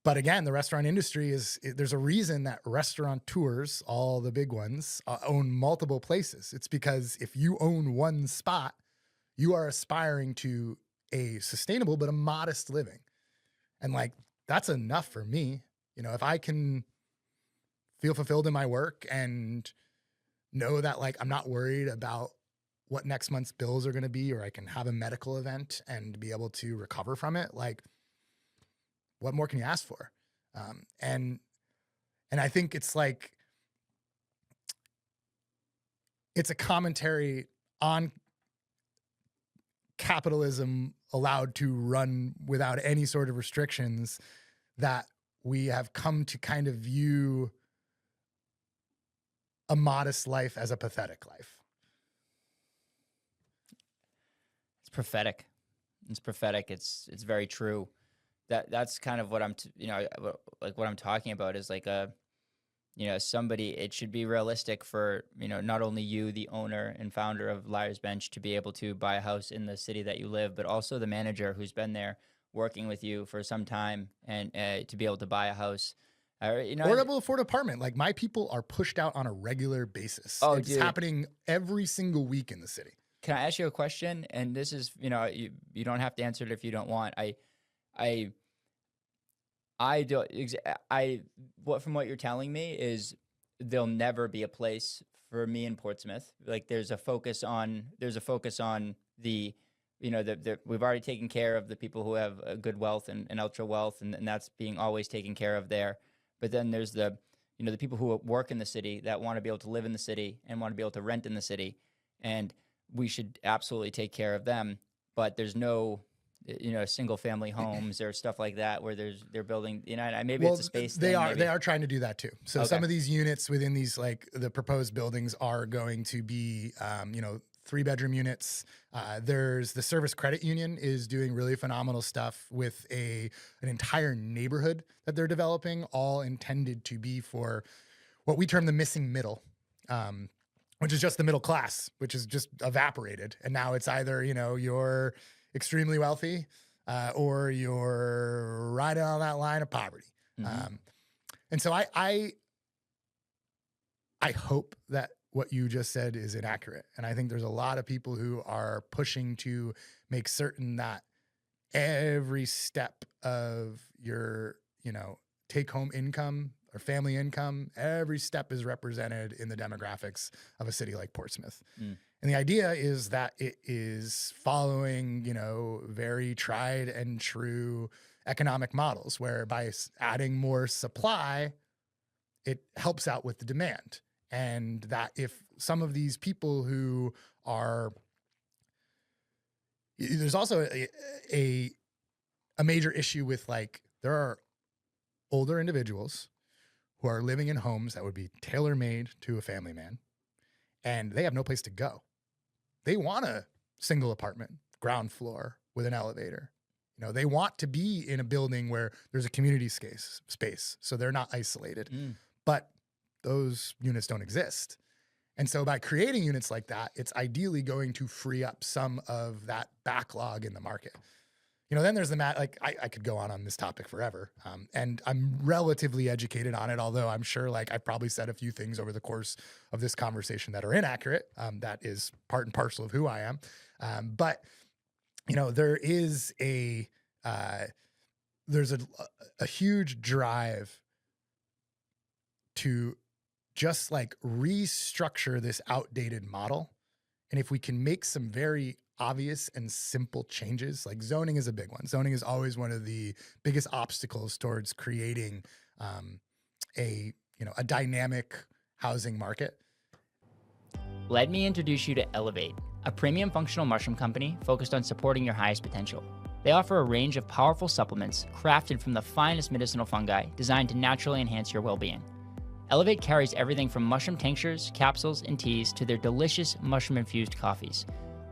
But again, the restaurant industry there's a reason that restaurateurs, all the big ones, own multiple places. It's because if you own one spot, you are aspiring to a sustainable but a modest living. And like, that's enough for me. You know, if I can feel fulfilled in my work and know that like I'm not worried about what next month's bills are going to be, or I can have a medical event and be able to recover from it, like, what more can you ask for? And I think it's like, it's a commentary on capitalism allowed to run without any sort of restrictions, that we have come to kind of view a modest life as a pathetic life. It's prophetic. It's prophetic. It's very true. That's kind of what I'm, like what I'm talking about is like somebody, it should be realistic for, not only you, the owner and founder of Liar's Bench, to be able to buy a house in the city that you live, but also the manager who's been there working with you for some time and to be able to buy a house. Or able to afford an apartment. Like, my people are pushed out on a regular basis. Oh, it's happening every single week in the city. Can I ask you a question? And this is, you don't have to answer it if you don't want. From what you're telling me is there'll never be a place for me in Portsmouth. Like, there's a focus on the, we've already taken care of the people who have a good wealth and ultra wealth, and that's being always taken care of there. But then there's the people who work in the city that want to be able to live in the city and want to be able to rent in the city. And we should absolutely take care of them. But there's no, single family homes or stuff like that where they're building, maybe it's a space they thing. They are trying to do that too. So Okay. Some of these units within these, like the proposed buildings, are going to be, 3-bedroom units. There's the Service Credit Union is doing really phenomenal stuff with an entire neighborhood that they're developing, all intended to be for what we term the missing middle, which is just the middle class, which is just evaporated. And now it's either, you're extremely wealthy or you're right on that line of poverty. Mm-hmm. And so I hope that what you just said is inaccurate. And I think there's a lot of people who are pushing to make certain that every step of your, take-home income or family income, every step is represented in the demographics of a city like Portsmouth. Mm. And the idea is that it is following, very tried and true economic models, where by adding more supply, it helps out with the demand. And that if some of these people who are, there's also a major issue with, like, there are older individuals who are living in homes that would be tailor-made to a family man, and they have no place to go. They want a single apartment, ground floor with an elevator. They want to be in a building where there's a community space, so they're not isolated. But those units don't exist. And so by creating units like that, it's ideally going to free up some of that backlog in the market. Then there's I could go on this topic forever. And I'm relatively educated on it, although I'm sure I've probably said a few things over the course of this conversation that are inaccurate. That is part and parcel of who I am. But there is there's a huge drive to just restructure this outdated model. And if we can make some very obvious and simple changes, like zoning is a big one. Zoning is always one of the biggest obstacles towards creating a dynamic housing market. Let me introduce you to Elevate, a premium functional mushroom company focused on supporting your highest potential. They offer a range of powerful supplements crafted from the finest medicinal fungi designed to naturally enhance your well-being. Elevate carries everything from mushroom tinctures, capsules, and teas to their delicious mushroom-infused coffees.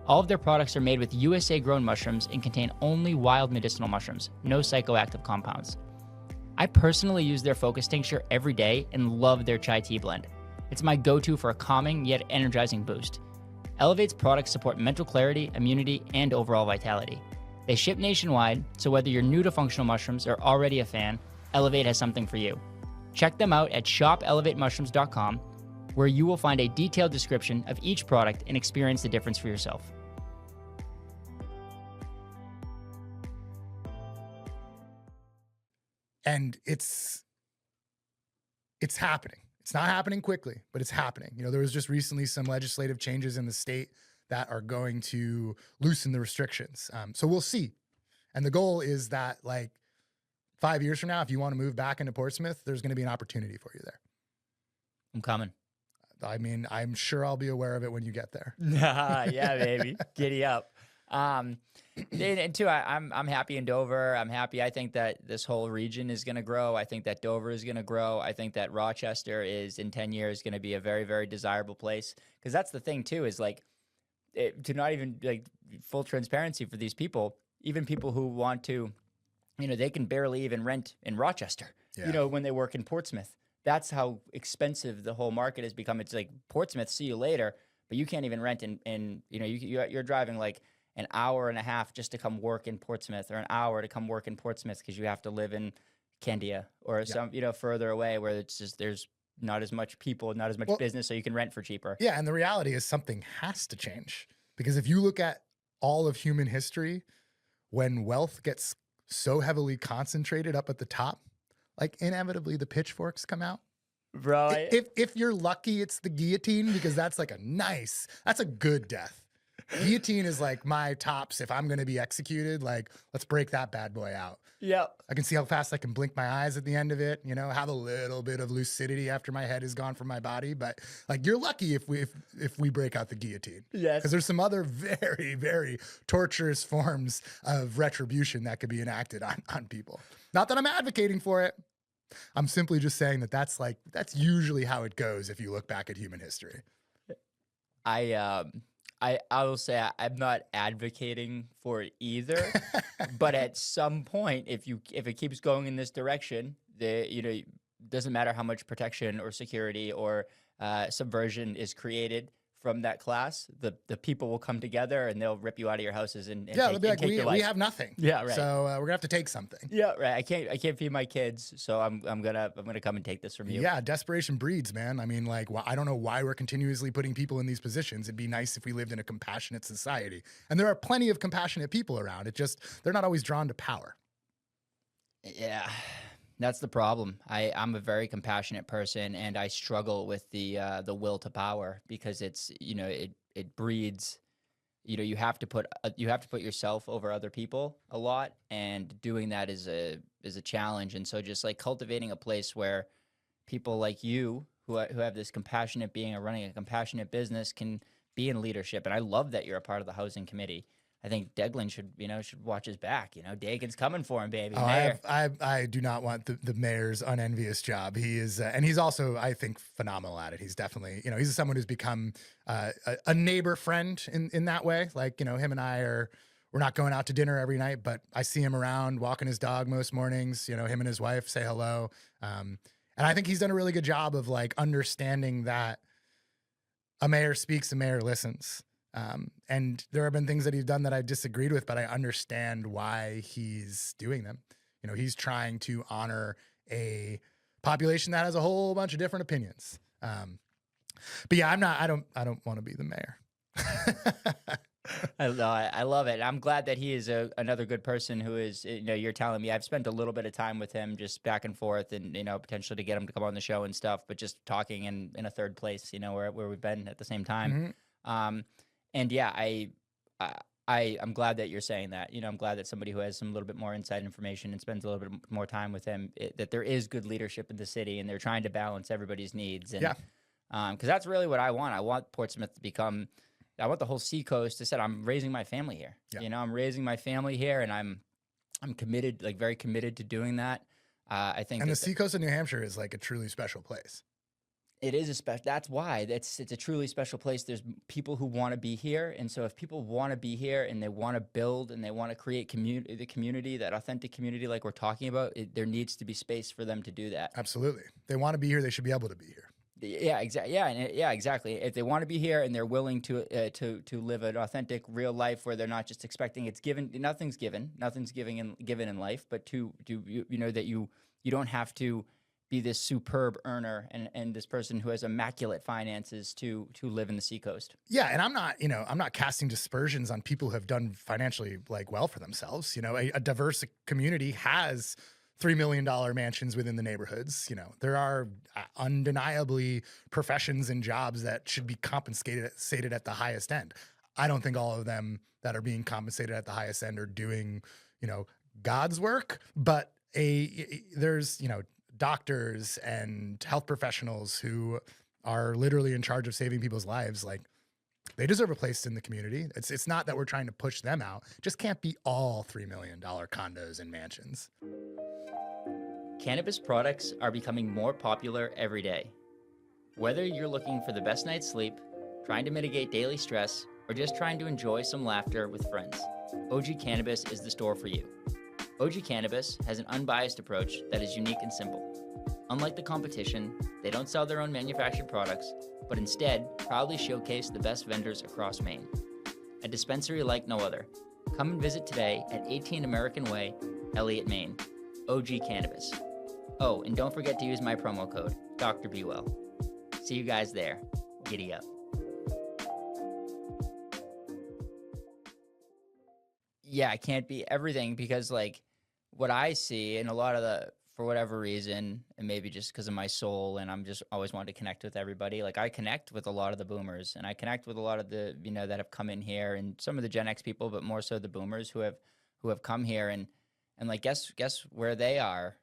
All of their products are made with USA-grown mushrooms and contain only wild medicinal mushrooms, no psychoactive compounds. I personally use their Focus Tincture every day and love their chai tea blend. It's my go-to for a calming yet energizing boost. Elevate's products support mental clarity, immunity, and overall vitality. They ship nationwide, so whether you're new to functional mushrooms or already a fan, Elevate has something for you. Check them out at shopelevatemushrooms.com, where you will find a detailed description of each product and experience the difference for yourself. And it's happening. It's not happening quickly, but it's happening. You know, there was just recently some legislative changes in the state that are going to loosen the restrictions. So we'll see. And the goal is that, like, 5 years from now, if you want to move back into Portsmouth, there's going to be an opportunity for you there. I'm coming. I mean, I'm sure I'll be aware of it when you get there. Yeah, baby. Giddy up. And too, I'm happy in Dover. I'm happy. I think that this whole region is going to grow. I think that Dover is going to grow. I think that Rochester is in 10 years going to be a very, very desirable place. Because that's the thing too, is like, to not even like full transparency for these people, even people who want to, you know, they can barely even rent in Rochester, you know, when they work in Portsmouth. That's how expensive the whole market has become. It's like Portsmouth, see you later, but you can't even rent in you know, you're driving like an hour and a half just to come work in Portsmouth, or an hour to come work in Portsmouth because you have to live in Candia or some, you know, further away where it's just, there's not as much people, not as much business, so you can rent for cheaper. Yeah, and the reality is something has to change, because if you look at all of human history, when wealth gets so heavily concentrated up at the top, like inevitably the pitchforks come out. Bro, if you're lucky, it's the guillotine, because that's like that's a good death. Guillotine is like my tops. If I'm going to be executed, like, let's break that bad boy out. Yeah. I can see how fast I can blink my eyes at the end of it, you know, have a little bit of lucidity after my head is gone from my body. But like, you're lucky if we break out the guillotine. Yes. Because there's some other very, very torturous forms of retribution that could be enacted on people. Not that I'm advocating for it. I'm simply just saying that that's usually how it goes if you look back at human history. I will say I'm not advocating for it either, but at some point, if it keeps going in this direction, doesn't matter how much protection or security or subversion is created from that class, the people will come together and they'll rip you out of your houses and they'll be like, take your life. We have nothing. Yeah, right. So we're gonna have to take something. Yeah, right. I can't feed my kids, so I'm gonna come and take this from you. Yeah, desperation breeds, man. I mean, like, I don't know why we're continuously putting people in these positions. It'd be nice if we lived in a compassionate society, and there are plenty of compassionate people around. It just, they're not always drawn to power. Yeah. That's the problem. I'm a very compassionate person, and I struggle with the will to power, because it's, you know, it breeds, you know, you have to put yourself over other people a lot, and doing that is a challenge. And so just like cultivating a place where people like you who have this compassionate being or running a compassionate business can be in leadership. And I love that you're a part of the housing committee. I think Deglin should watch his back. You know, Dagan's coming for him, baby. Oh, I do not want the mayor's unenvious job. He is, and he's also, I think, phenomenal at it. He's definitely, you know, he's someone who's become a neighbor friend in that way. Like, you know, him and we're not going out to dinner every night, but I see him around walking his dog most mornings. You know, him and his wife say hello. And I think he's done a really good job of like understanding that a mayor speaks, a mayor listens. And there have been things that he's done that I disagreed with, but I understand why he's doing them. You know, he's trying to honor a population that has a whole bunch of different opinions. But yeah, I don't want to be the mayor. I love it. I'm glad that he is another good person who is, you know, you're telling me, I've spent a little bit of time with him just back and forth, and, you know, potentially to get him to come on the show and stuff, but just talking in a third place, you know, where we've been at the same time. Mm-hmm. And yeah, I'm glad that you're saying that. You know, I'm glad that somebody who has some little bit more inside information and spends a little bit more time with him, that there is good leadership in the city, and they're trying to balance everybody's needs. And because that's really what I want. I want Portsmouth to become I want the whole Seacoast. I said, I'm raising my family here. Yeah. You know, I'm raising my family here, and I'm committed, like very committed to doing that. I think And the that Seacoast of New Hampshire is like a truly special place. it is a special. That's why it's a truly special place. There's people who want to be here, and so if people want to be here and they want to build and they want to create the community, that authentic community, like we're talking about, there needs to be space for them to do that. Absolutely. They want to be here. They should be able to be here. Yeah, exactly. Yeah, exactly. If they want to be here and they're willing to live an authentic, real life where they're not just expecting it's given. Nothing's given. Nothing's given in life. But you know that you don't have to be this superb earner and this person who has immaculate finances to live in the Seacoast. Yeah, and I'm not casting dispersions on people who have done financially like well for themselves. You know, a diverse community has $3 million mansions within the neighborhoods. You know, there are undeniably professions and jobs that should be compensated at the highest end. I don't think all of them that are being compensated at the highest end are doing, you know, God's work, but there's, you know, doctors and health professionals who are literally in charge of saving people's lives. Like, they deserve a place in the community. It's not that we're trying to push them out. It just can't be all $3 million condos and mansions. Cannabis products are becoming more popular every day. Whether you're looking for the best night's sleep, trying to mitigate daily stress, or just trying to enjoy some laughter with friends, OG Cannabis is the store for you. OG Cannabis has an unbiased approach that is unique and simple. Unlike the competition, they don't sell their own manufactured products, but instead proudly showcase the best vendors across Maine. A dispensary like no other. Come and visit today at 18 American Way, Elliott, Maine. OG Cannabis. Oh, and don't forget to use my promo code, Dr. BeeWell. See you guys there. Giddy up. Yeah, it can't be everything because, like, what I see and a lot of for whatever reason, and maybe just because of my soul, and I'm just always wanted to connect with everybody. Like, I connect with a lot of the boomers, and I connect with a lot of the, you know, that have come in here, and some of the Gen X people, but more so the boomers who have come here, and like, guess where they are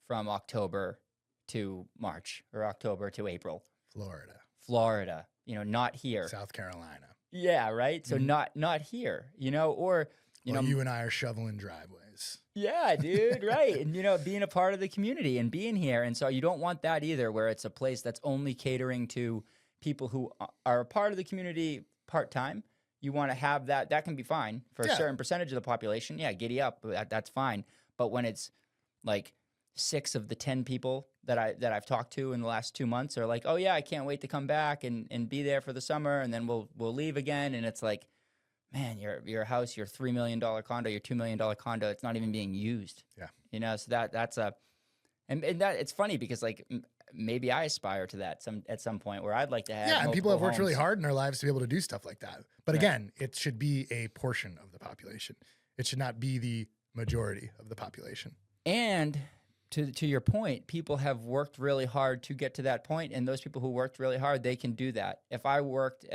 from October to March or October to April? Florida, you know, not here. South Carolina. Yeah, right. So not here, you know, or you know, you and I are shoveling driveways. Yeah, dude, right. And, you know, being a part of the community and being here. And so you don't want that either, where it's a place that's only catering to people who are a part of the community part-time. You want to have that. That can be fine for a certain percentage of the population. Yeah, giddy up. That's fine. But when it's like 6 of the 10 people that I've talked to in the last 2 months are like, oh, yeah, I can't wait to come back and be there for the summer. And then we'll leave again. And it's like, man, your house, your $3 million condo, your $2 million condo, it's not even being used. Yeah. You know, so that's and that it's funny because, like, maybe I aspire to that at some point where I'd like to have. Yeah, and people have worked homes. really hard in their lives to be able to do stuff like that. But again, it should be a portion of the population. It should not be the majority of the population. And to your point, people have worked really hard to get to that point, and those people who worked really hard, they can do that. If I worked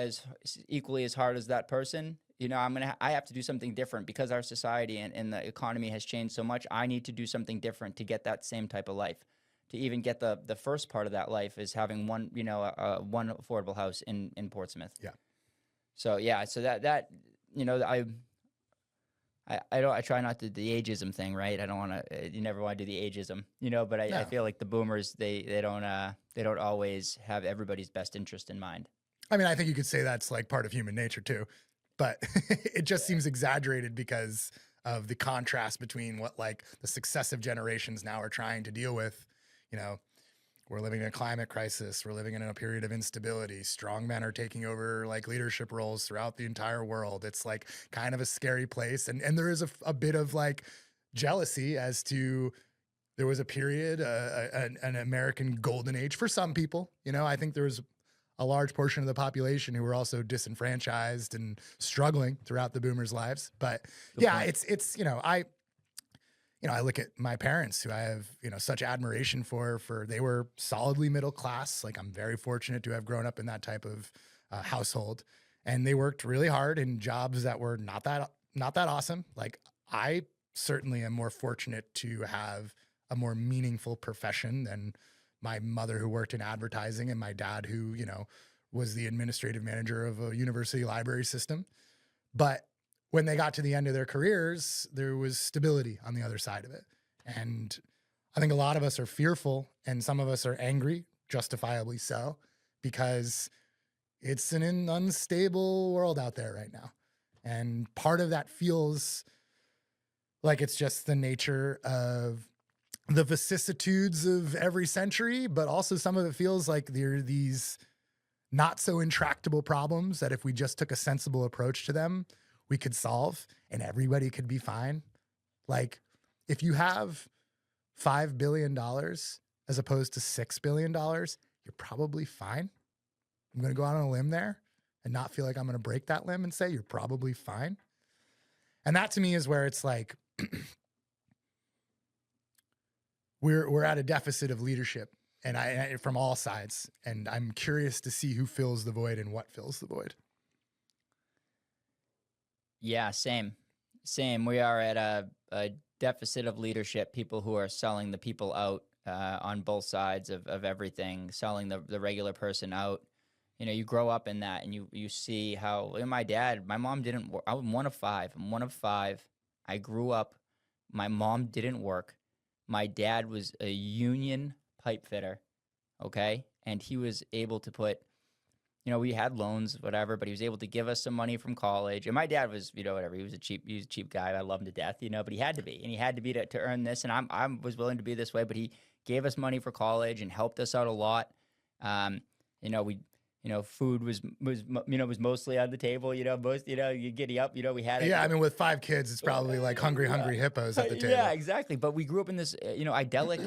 equally as hard as that person, you know, I have to do something different because our society and the economy has changed so much. I need to do something different to get that same type of life. To even get the first part of that life is having one affordable house in Portsmouth. Yeah. So yeah, so that you know, I try not to do the ageism thing, right? I don't want to. You never want to do the ageism, you know. But I feel like the boomers they don't always have everybody's best interest in mind. I mean, I think you could say that's like part of human nature too. But it just seems exaggerated because of the contrast between what like the successive generations now are trying to deal with. You know, we're living in a climate crisis. We're living in a period of instability. Strong men are taking over like leadership roles throughout the entire world. It's like kind of a scary place. And there is a bit of like jealousy as to there was a period, an American golden age for some people. You know, I think there was a large portion of the population who were also disenfranchised and struggling throughout the boomers' lives. But it's, you know, I look at my parents who I have, you know, such admiration for they were solidly middle class. Like, I'm very fortunate to have grown up in that type of household, and they worked really hard in jobs that were not that awesome. Like, I certainly am more fortunate to have a more meaningful profession than my mother who worked in advertising and my dad who, you know, was the administrative manager of a university library system. But when they got to the end of their careers, there was stability on the other side of it. And I think a lot of us are fearful, and some of us are angry, justifiably so, because it's an unstable world out there right now. And part of that feels like it's just the nature of the vicissitudes of every century, but also some of it feels like there are these not so intractable problems that if we just took a sensible approach to them, we could solve and everybody could be fine. Like if you have $5 billion as opposed to $6 billion, you're probably fine. I'm going to go out on a limb there and not feel like I'm going to break that limb and say you're probably fine. And that to me is where it's like, we're at a deficit of leadership, and I from all sides, and I'm curious to see who fills the void and what fills the void. Yeah, same. We are at a deficit of leadership, people who are selling the people out on both sides of everything, selling the regular person out. You know, you grow up in that, and you see how my mom didn't work. I'm one of five. I grew up, my mom didn't work. My dad was a union pipe fitter, okay? And he was able to put, we had loans, whatever, but he was able to give us some money from college. And my dad was, whatever, he was a cheap guy. I love him to death, but he had to be. And he had to be to earn this. And I was willing to be this way, but he gave us money for college and helped us out a lot. Food was mostly on the table, you giddy up, we had it. Yeah, I mean, with 5 kids, it's probably like hungry hippos at the table. Yeah, exactly. But we grew up in this, idyllic,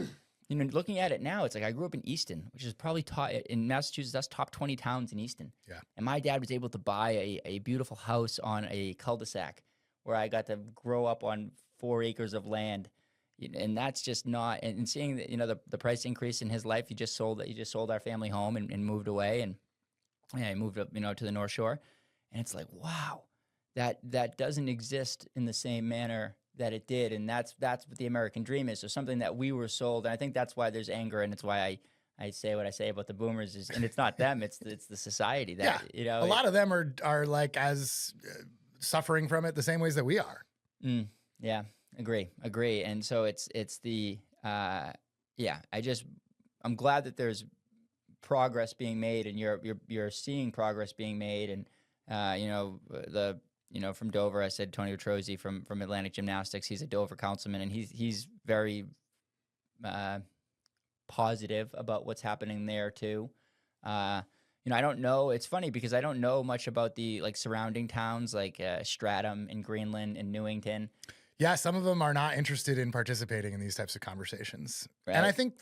looking at it now, it's like I grew up in Easton, which is probably in Massachusetts, that's top 20 towns in Easton. Yeah. And my dad was able to buy a beautiful house on a cul-de-sac where I got to grow up on 4 acres of land. And that's just not, and seeing the price increase in his life, he just sold our family home and moved away. And I moved up, to the North Shore, and it's like, wow, that doesn't exist in the same manner that it did, and that's what the American dream is. So something that we were sold, and I think that's why there's anger, and it's why I say what I say about the boomers is, and it's not them, it's the society that a lot of them are like as suffering from it the same ways that we are. Yeah, agree, and so it's the I'm glad that there's progress being made, and you're seeing progress being made, and from Dover, I said Tony Otrozzi from Atlantic Gymnastics. He's a Dover councilman, and he's very positive about what's happening there too. I don't know. It's funny because I don't know much about the surrounding towns like Stratham and Greenland and Newington. Yeah, some of them are not interested in participating in these types of conversations, right. And I think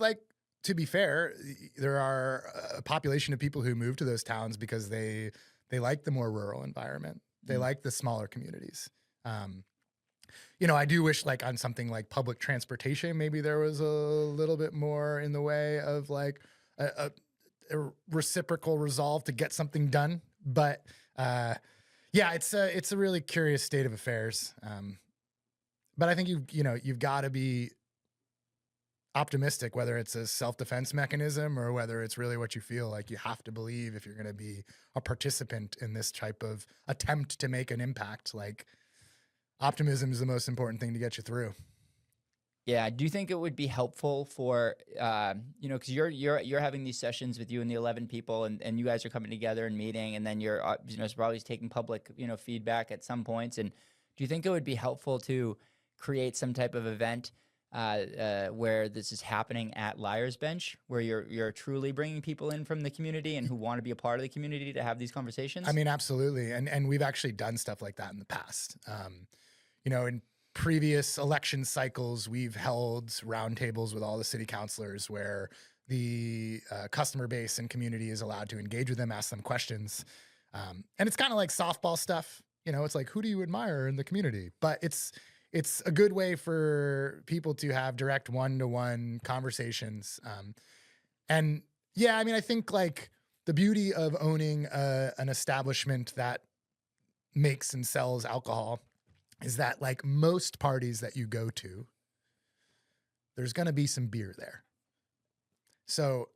to be fair, there are a population of people who move to those towns because they like the more rural environment. They like the smaller communities. I do wish on something like public transportation, maybe there was a little bit more in the way of a reciprocal resolve to get something done. But it's a really curious state of affairs. But I think you've got to be optimistic, whether it's a self-defense mechanism or whether it's really what you feel like you have to believe if you're going to be a participant in this type of attempt to make an impact. Optimism is the most important thing to get you through. Yeah. Do you think it would be helpful for, because you're having these sessions with you and the 11 people, and you guys are coming together and meeting, and then you're, probably taking public, feedback at some points. And do you think it would be helpful to create some type of event where this is happening at Liar's Bench, where you're truly bringing people in from the community and who want to be a part of the community to have these conversations? I mean, absolutely. And we've actually done stuff like that in the past. In previous election cycles, we've held roundtables with all the city councilors where the customer base and community is allowed to engage with them, ask them questions. And it's kind of like softball stuff. It's like, who do you admire in the community? But it's a good way for people to have direct one-to-one conversations. I think the beauty of owning an establishment that makes and sells alcohol is that most parties that you go to, there's going to be some beer there. So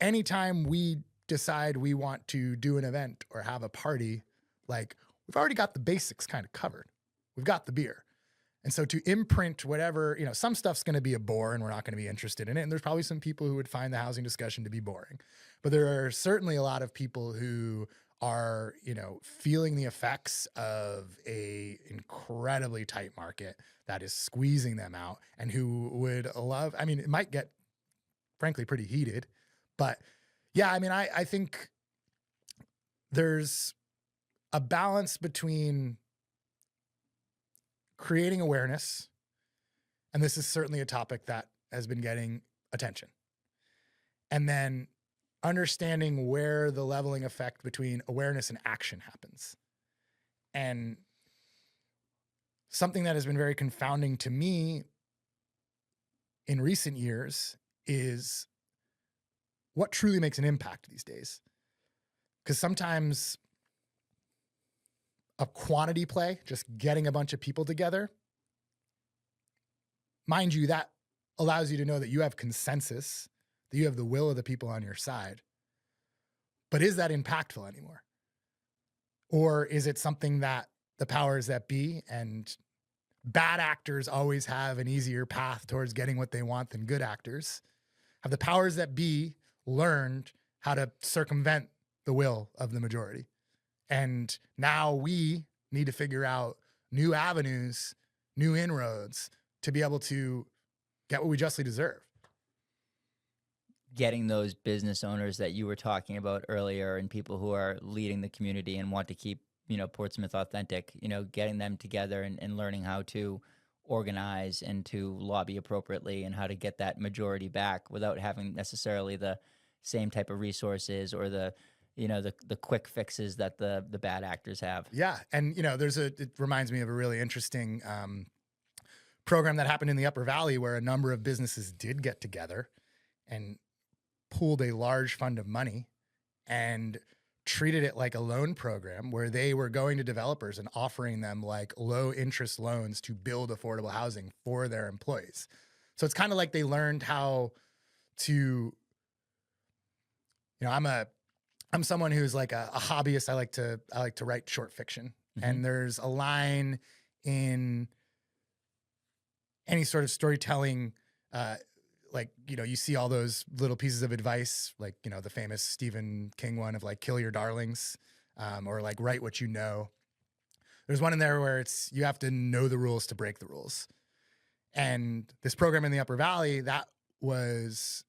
anytime we decide we want to do an event or have a party, like we've already got the basics kind of covered. We've got the beer. And so to imprint whatever, some stuff's going to be a bore and we're not going to be interested in it. And there's probably some people who would find the housing discussion to be boring. But there are certainly a lot of people who are, feeling the effects of a incredibly tight market that is squeezing them out and who would love, it might get frankly pretty heated, but yeah, I think there's a balance between creating awareness, and this is certainly a topic that has been getting attention, and then understanding where the leveling effect between awareness and action happens. And something that has been very confounding to me in recent years is what truly makes an impact these days. Because sometimes a quantity play, just getting a bunch of people together, mind you, that allows you to know that you have consensus, that you have the will of the people on your side. But is that impactful anymore? Or is it something that the powers that be, and bad actors always have an easier path towards getting what they want than good actors, have the powers that be learned how to circumvent the will of the majority? And now we need to figure out new avenues, new inroads to be able to get what we justly deserve. Getting those business owners that you were talking about earlier and people who are leading the community and want to keep, Portsmouth authentic, getting them together and learning how to organize and to lobby appropriately and how to get that majority back without having necessarily the same type of resources or the quick fixes that the bad actors have. Yeah. And, it reminds me of a really interesting program that happened in the Upper Valley where a number of businesses did get together and pooled a large fund of money and treated it like a loan program where they were going to developers and offering them like low interest loans to build affordable housing for their employees. So it's kind of like they learned how to, I'm someone who's like a hobbyist. I like to write short fiction. Mm-hmm. And there's a line in any sort of storytelling, you see all those little pieces of advice, like, the famous Stephen King one of like, kill your darlings, or like, write what you know. There's one in there where it's, you have to know the rules to break the rules. And this program in the Upper Valley, that was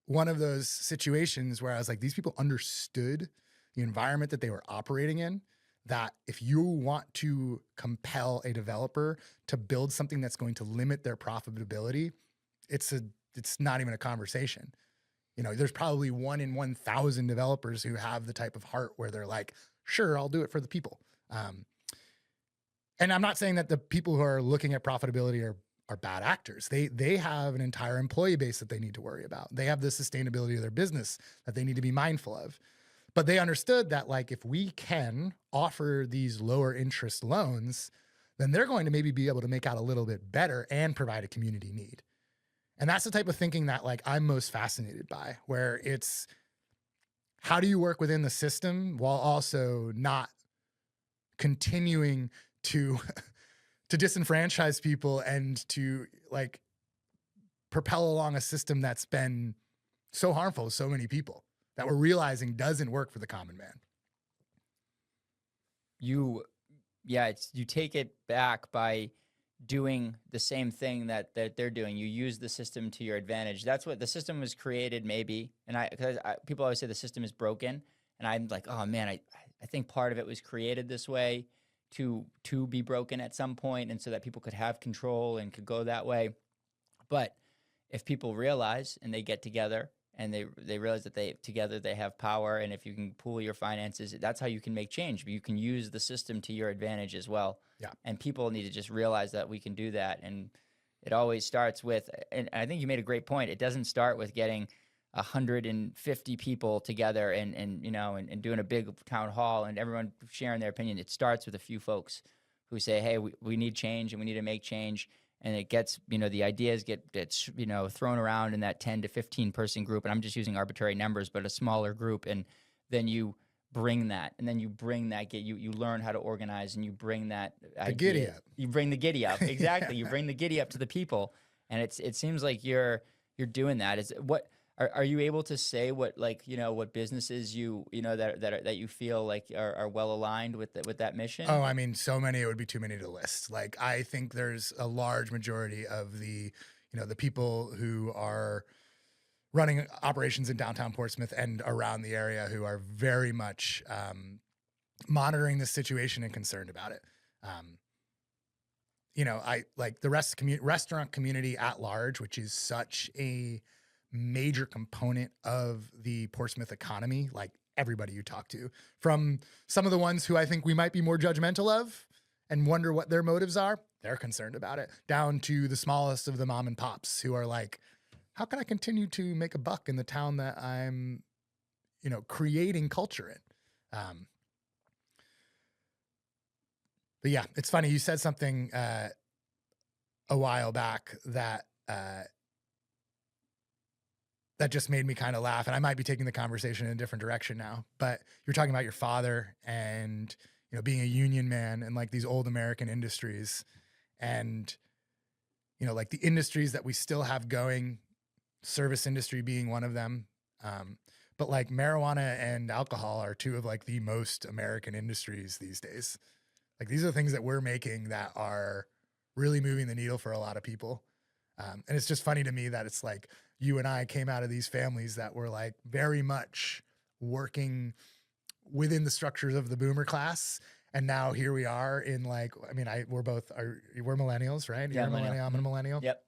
one of those situations where I was like, these people understood the environment that they were operating in, that if you want to compel a developer to build something that's going to limit their profitability, it's not even a conversation. There's probably 1 in 1,000 developers who have the type of heart where they're like, sure, I'll do it for the people. And I'm not saying that the people who are looking at profitability are bad actors. They have an entire employee base that they need to worry about. They have the sustainability of their business that they need to be mindful of. But they understood that, like, if we can offer these lower interest loans, then they're going to maybe be able to make out a little bit better and provide a community need. And that's the type of thinking that, like, I'm most fascinated by, where it's how do you work within the system while also not continuing to to disenfranchise people and to, like, propel along a system that's been so harmful to so many people that we're realizing doesn't work for the common man. You take it back by doing the same thing that they're doing. You use the system to your advantage. That's what the system was created, maybe. And because people always say the system is broken, and I'm like, oh man, I think part of it was created this way to be broken at some point, and so that people could have control and could go that way. But if people realize and they get together and they realize that they have power, and if you can pool your finances, that's how you can make change. You can use the system to your advantage as well. Yeah. And people need to just realize that we can do that. And it always starts with, and I think you made a great point, it doesn't start with getting 150 people together and doing a big town hall and everyone sharing their opinion. It starts with a few folks who say, hey, we need change and we need to make change. and it gets, the ideas get thrown around in that 10 to 15 person group. And I'm just using arbitrary numbers, but a smaller group. And then you bring that, and then you bring that, you learn how to organize, and you bring that The giddy idea. up. You bring the giddy up. Exactly. Yeah. You bring the giddy up to the people. And it seems like you're doing that. Is what, are you able to say what, like, what businesses that you feel like are well aligned with that mission? Oh, I mean, so many, it would be too many to list. Like, I think there's a large majority of the people who are running operations in downtown Portsmouth and around the area who are very much monitoring this situation and concerned about it. I like the restaurant community at large, which is such a major component of the Portsmouth economy. Like, everybody you talk to, from some of the ones who I think we might be more judgmental of and wonder what their motives are, they're concerned about it, down to the smallest of the mom and pops who are like, how can I continue to make a buck in the town that I'm, creating culture in? But yeah, it's funny. You said something a while back that that just made me kind of laugh. And I might be taking the conversation in a different direction now, but you're talking about your father and, being a union man and like these old American industries and, like the industries that we still have going, service industry being one of them. But like marijuana and alcohol are two of like the most American industries these days. Like, these are things that we're making that are really moving the needle for a lot of people. And it's just funny to me that it's like you and I came out of these families that were like very much working within the structures of the boomer class. And now here we are in like, I mean, we're millennials, right? Yeah, You're a millennial, I'm a millennial. Yep.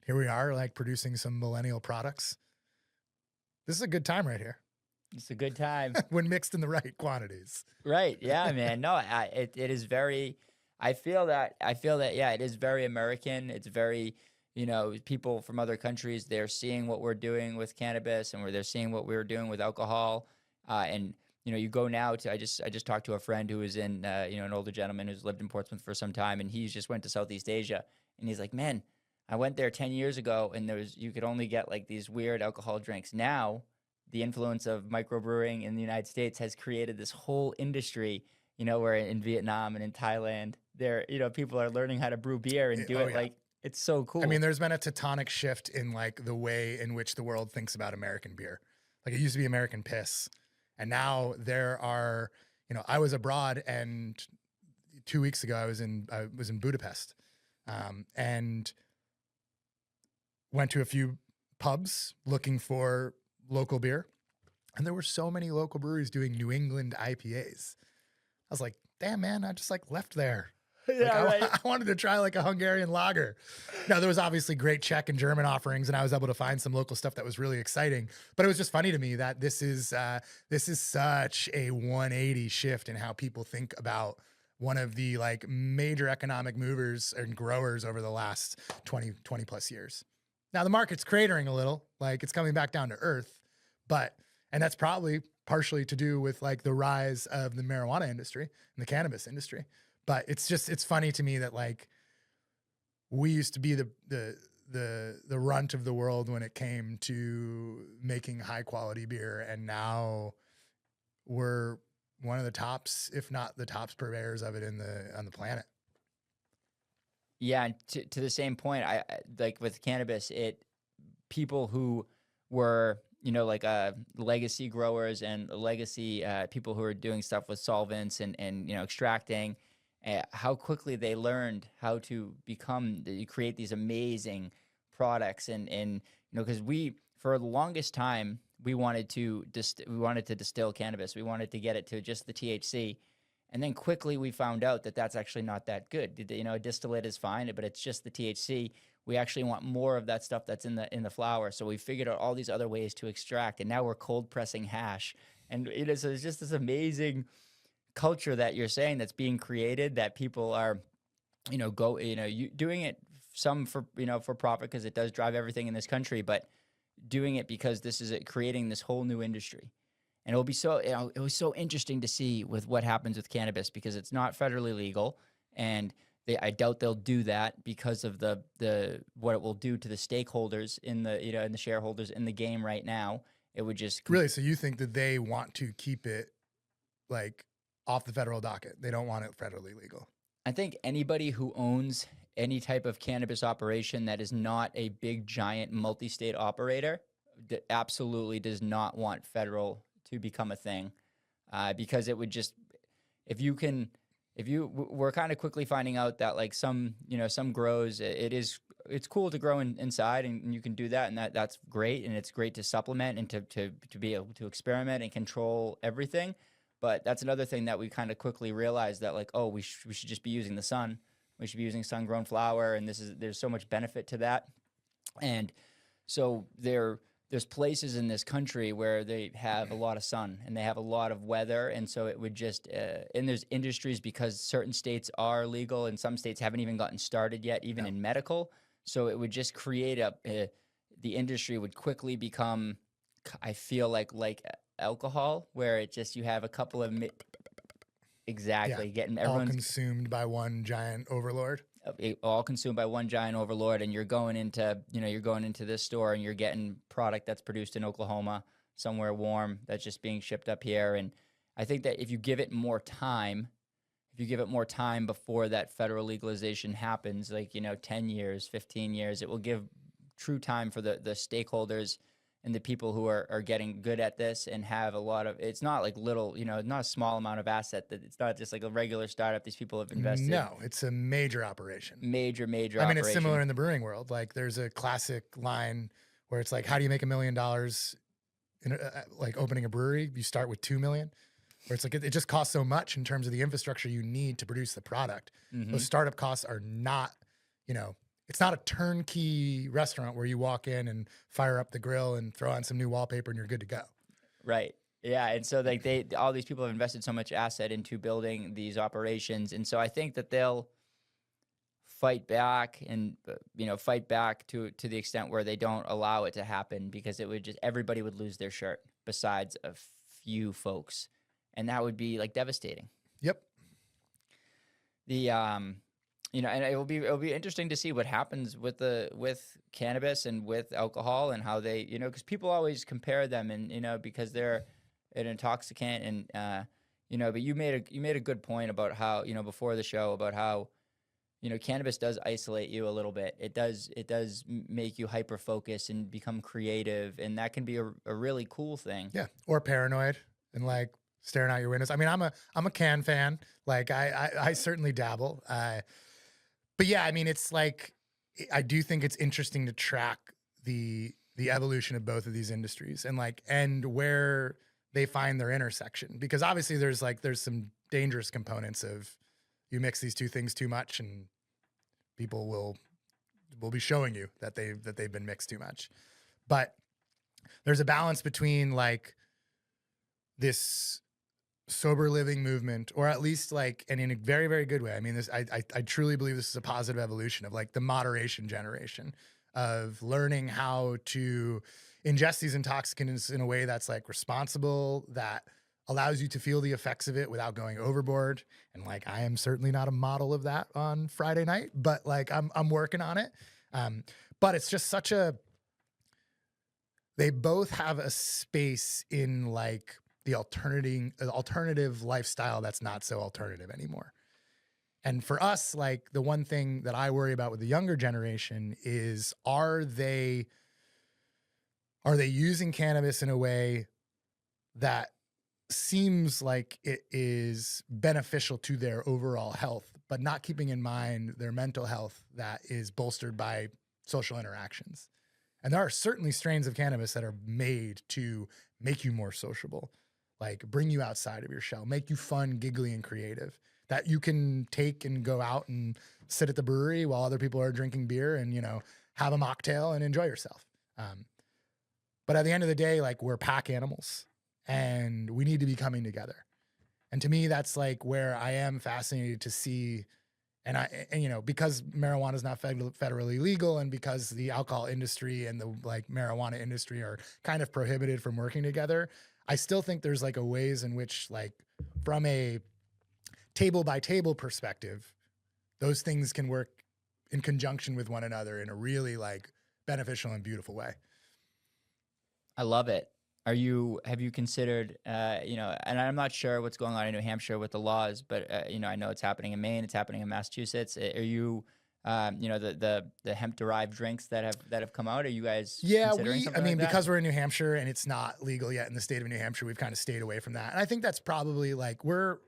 Here we are like producing some millennial products. This is a good time right here. It's a good time. When mixed in the right quantities. Right. Yeah, man. No, it is very, I feel that, yeah, it is very American. It's very, people from other countries, they're seeing what we're doing with cannabis, and they're seeing what we're doing with alcohol. And, you go now to, I just talked to a friend who was in, an older gentleman who's lived in Portsmouth for some time, and he just went to Southeast Asia, and he's like, man, I went there 10 years ago, and you could only get like these weird alcohol drinks. Now, the influence of microbrewing in the United States has created this whole industry, where in Vietnam and in Thailand, people are learning how to brew beer and do it. Yeah. Like, it's so cool. I mean, there's been a tectonic shift in like the way in which the world thinks about American beer. Like, it used to be American piss. And now there are, I was abroad, and 2 weeks ago I was in Budapest, and went to a few pubs looking for local beer, and there were so many local breweries doing New England IPAs. I was like, damn, man, I just like left there. Yeah, like, right. I wanted to try like a Hungarian lager. Now, there was obviously great Czech and German offerings, and I was able to find some local stuff that was really exciting. But it was just funny to me that this is such a 180 shift in how people think about one of the like major economic movers and growers over the last 20 plus years. Now, the market's cratering a little, like it's coming back down to earth, and that's probably partially to do with like the rise of the marijuana industry and the cannabis industry. But it's funny to me that like we used to be the runt of the world when it came to making high quality beer, and now we're one of the tops, if not the tops purveyors of it on the planet. Yeah, and to the same point, I like with cannabis, people who were, like legacy growers and legacy people who are doing stuff with solvents and extracting, how quickly they learned how to create these amazing products, and because for the longest time we wanted to distill cannabis, we wanted to get it to just the THC. And then quickly we found out that that's actually not that good. Distillate is fine, but it's just the THC. We actually want more of that stuff that's in the flower. So we figured out all these other ways to extract, and now we're cold pressing hash. And it's just this amazing culture that you're saying that's being created, that people are, doing it some for profit, because it does drive everything in this country, but doing it because this is creating this whole new industry. And it was so interesting to see with what happens with cannabis, because it's not federally legal, and I doubt they'll do that because of the what it will do to the stakeholders in the and the shareholders in the game right now. It would just Really? So you think that they want to keep it like off the federal docket? They don't want it federally legal. I think anybody who owns any type of cannabis operation that is not a big giant multi-state operator absolutely does not want federal to become a thing, because it would just if you can if you we're kind of quickly finding out that like some grows it's cool to grow inside and you can do that, and that's great, and it's great to supplement and to be able to experiment and control everything. But that's another thing that we kind of quickly realized that like, oh, we should just be using the sun. We should be using sun-grown flower, and there's so much benefit to that. And so there's places in this country where they have a lot of sun and they have a lot of weather, and so it would just and there's industries because certain states are legal and some states haven't even gotten started yet, even in medical. So it would just create the industry would quickly become, I feel like alcohol, where it just you have a couple of exactly getting all everyone's consumed by one giant overlord. all consumed by one giant overlord, and you're going into this store and you're getting product that's produced in Oklahoma somewhere warm that's just being shipped up here. And I think that if you give it more time before that federal legalization happens, like 10 years, 15 years, it will give true time for the stakeholders and the people who are getting good at this and have a lot of, it's not like little, not a small amount of asset, that it's not just like a regular startup. These people have invested. No, it's a major operation. Major I mean, operation. it's similar in the brewing world. Like there's a classic line where it's like, how do you make $1 million in like opening a brewery? You start with 2 million. Where it's like, it just costs so much in terms of the infrastructure you need to produce the product. Mm-hmm. Those startup costs are not, it's not a turnkey restaurant where you walk in and fire up the grill and throw on some new wallpaper and you're good to go. Right. Yeah. And so like all these people have invested so much asset into building these operations. And so I think that they'll fight back and, fight back to the extent where they don't allow it to happen, because it would just, everybody would lose their shirt besides a few folks. And that would be like devastating. Yep. And it'll be interesting to see what happens with cannabis and with alcohol and how they, because people always compare them and, because they're an intoxicant and, but you made a good point about how, before the show about how, cannabis does isolate you a little bit. It does make you hyper focused and become creative. And that can be a really cool thing. Yeah. Or paranoid and like staring out your windows. I mean, I'm a can fan. Like I certainly dabble. But yeah, I mean, it's like, I do think it's interesting to track the evolution of both of these industries and where they find their intersection, because obviously there's some dangerous components of you mix these two things too much and people will be showing you that they've been mixed too much. But there's a balance between like this sober living movement, or at least and in a very, very good way. I mean, I truly believe this is a positive evolution of like the moderation generation of learning how to ingest these intoxicants in a way that's like responsible, that allows you to feel the effects of it without going overboard. And like, I am certainly not a model of that on Friday night, but like I'm working on it. But it's just they both have a space in like the alternative lifestyle that's not so alternative anymore. And for us, like the one thing that I worry about with the younger generation is, are they using cannabis in a way that seems like it is beneficial to their overall health, but not keeping in mind their mental health that is bolstered by social interactions. And there are certainly strains of cannabis that are made to make you more sociable, like bring you outside of your shell, make you fun, giggly, and creative, that you can take and go out and sit at the brewery while other people are drinking beer and, have a mocktail and enjoy yourself. But at the end of the day, like, we're pack animals and we need to be coming together. And to me, that's like where I am fascinated to see. And because marijuana is not federally legal, and because the alcohol industry and the like marijuana industry are kind of prohibited from working together, I still think there's like a ways in which, like, from a table by table perspective, those things can work in conjunction with one another in a really like beneficial and beautiful way. I love it. Have you considered, and I'm not sure what's going on in New Hampshire with the laws, but, I know it's happening in Maine, it's happening in Massachusetts. Are you, the hemp derived drinks that have come out, are you guys considering something like that? Because we're in New Hampshire and it's not legal yet in the state of New Hampshire, we've kind of stayed away from that. And I think that's probably like, we're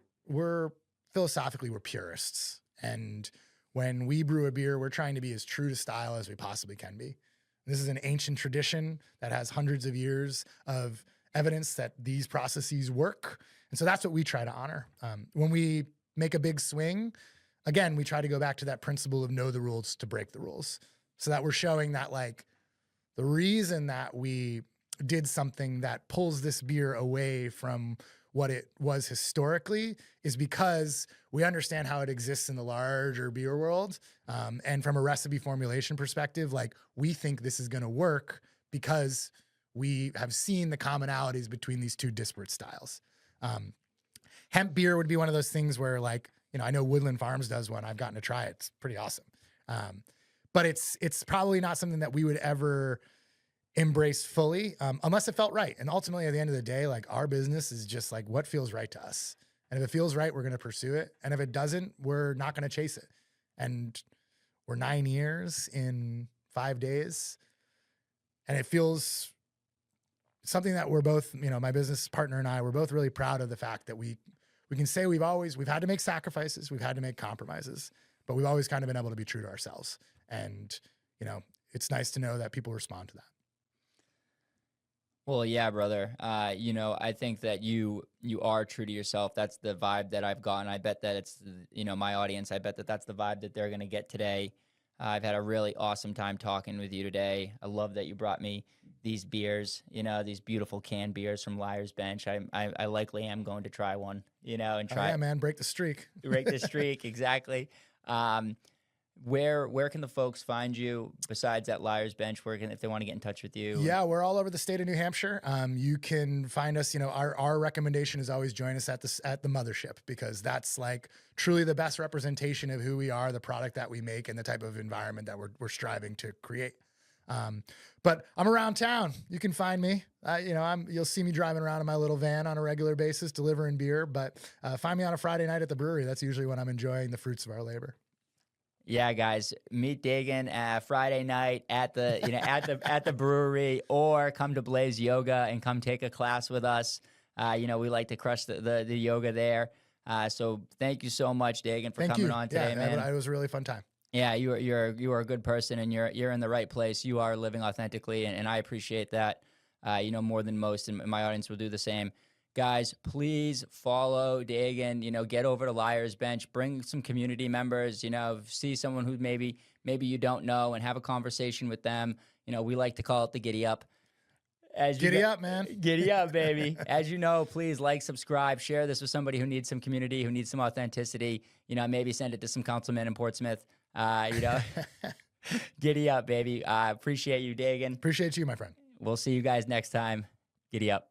philosophically, we're purists. And when we brew a beer, we're trying to be as true to style as we possibly can be. This is an ancient tradition that has hundreds of years of evidence that these processes work. And so that's what we try to honor. When we make a big swing, again, we try to go back to that principle of know the rules to break the rules, so that we're showing that like the reason that we did something that pulls this beer away from what it was historically is because we understand how it exists in the larger beer world. And from a recipe formulation perspective, like we think this is going to work because we have seen the commonalities between these two disparate styles. Hemp beer would be one of those things where like, I know Woodland Farms does one. I've gotten to try it. It's pretty awesome. But it's probably not something that we would ever embrace fully, unless it felt right. And ultimately at the end of the day, like our business is just like what feels right to us. And if it feels right, we're going to pursue it. And if it doesn't, we're not going to chase it. And we're 9 years in 5 days. And it feels something that we're both, my business partner and I, we're both really proud of the fact that we can say we've had to make sacrifices. We've had to make compromises, but we've always kind of been able to be true to ourselves. And, it's nice to know that people respond to that. Well, yeah, brother. I think that you are true to yourself. That's the vibe that I've gotten. I bet that it's, my audience. I bet that that's the vibe that they're going to get today. I've had a really awesome time talking with you today. I love that you brought me these beers, these beautiful canned beers from Liar's Bench. I likely am going to try one, and try. Oh, yeah, man, break the streak. Break the streak, exactly. Where can the folks find you besides at Liar's Bench? If they want to get in touch with you? Yeah, we're all over the state of New Hampshire. You can find us. Our recommendation is always join us at the mothership, because that's like truly the best representation of who we are, the product that we make, and the type of environment that we're striving to create. But I'm around town. You can find me. You'll see me driving around in my little van on a regular basis, delivering beer. But find me on a Friday night at the brewery. That's usually when I'm enjoying the fruits of our labor. Yeah, guys, meet Dagan Friday night at the at the brewery, or come to Blaze Yoga and come take a class with us. We like to crush the yoga there. So thank you so much, Dagan, for coming on today, man. It was a really fun time. Yeah, you are a good person, and you're in the right place. You are living authentically, and I appreciate that. More than most, and my audience will do the same. Guys, please follow Dagan, get over to Liar's Bench, bring some community members, see someone who maybe you don't know and have a conversation with them. We like to call it the Giddy Up. Giddy up, man. Giddy up, baby. As you know, please like, subscribe, share this with somebody who needs some community, who needs some authenticity. Maybe send it to some councilman in Portsmouth. Giddy up, baby. Appreciate you, Dagan. Appreciate you, my friend. We'll see you guys next time. Giddy up.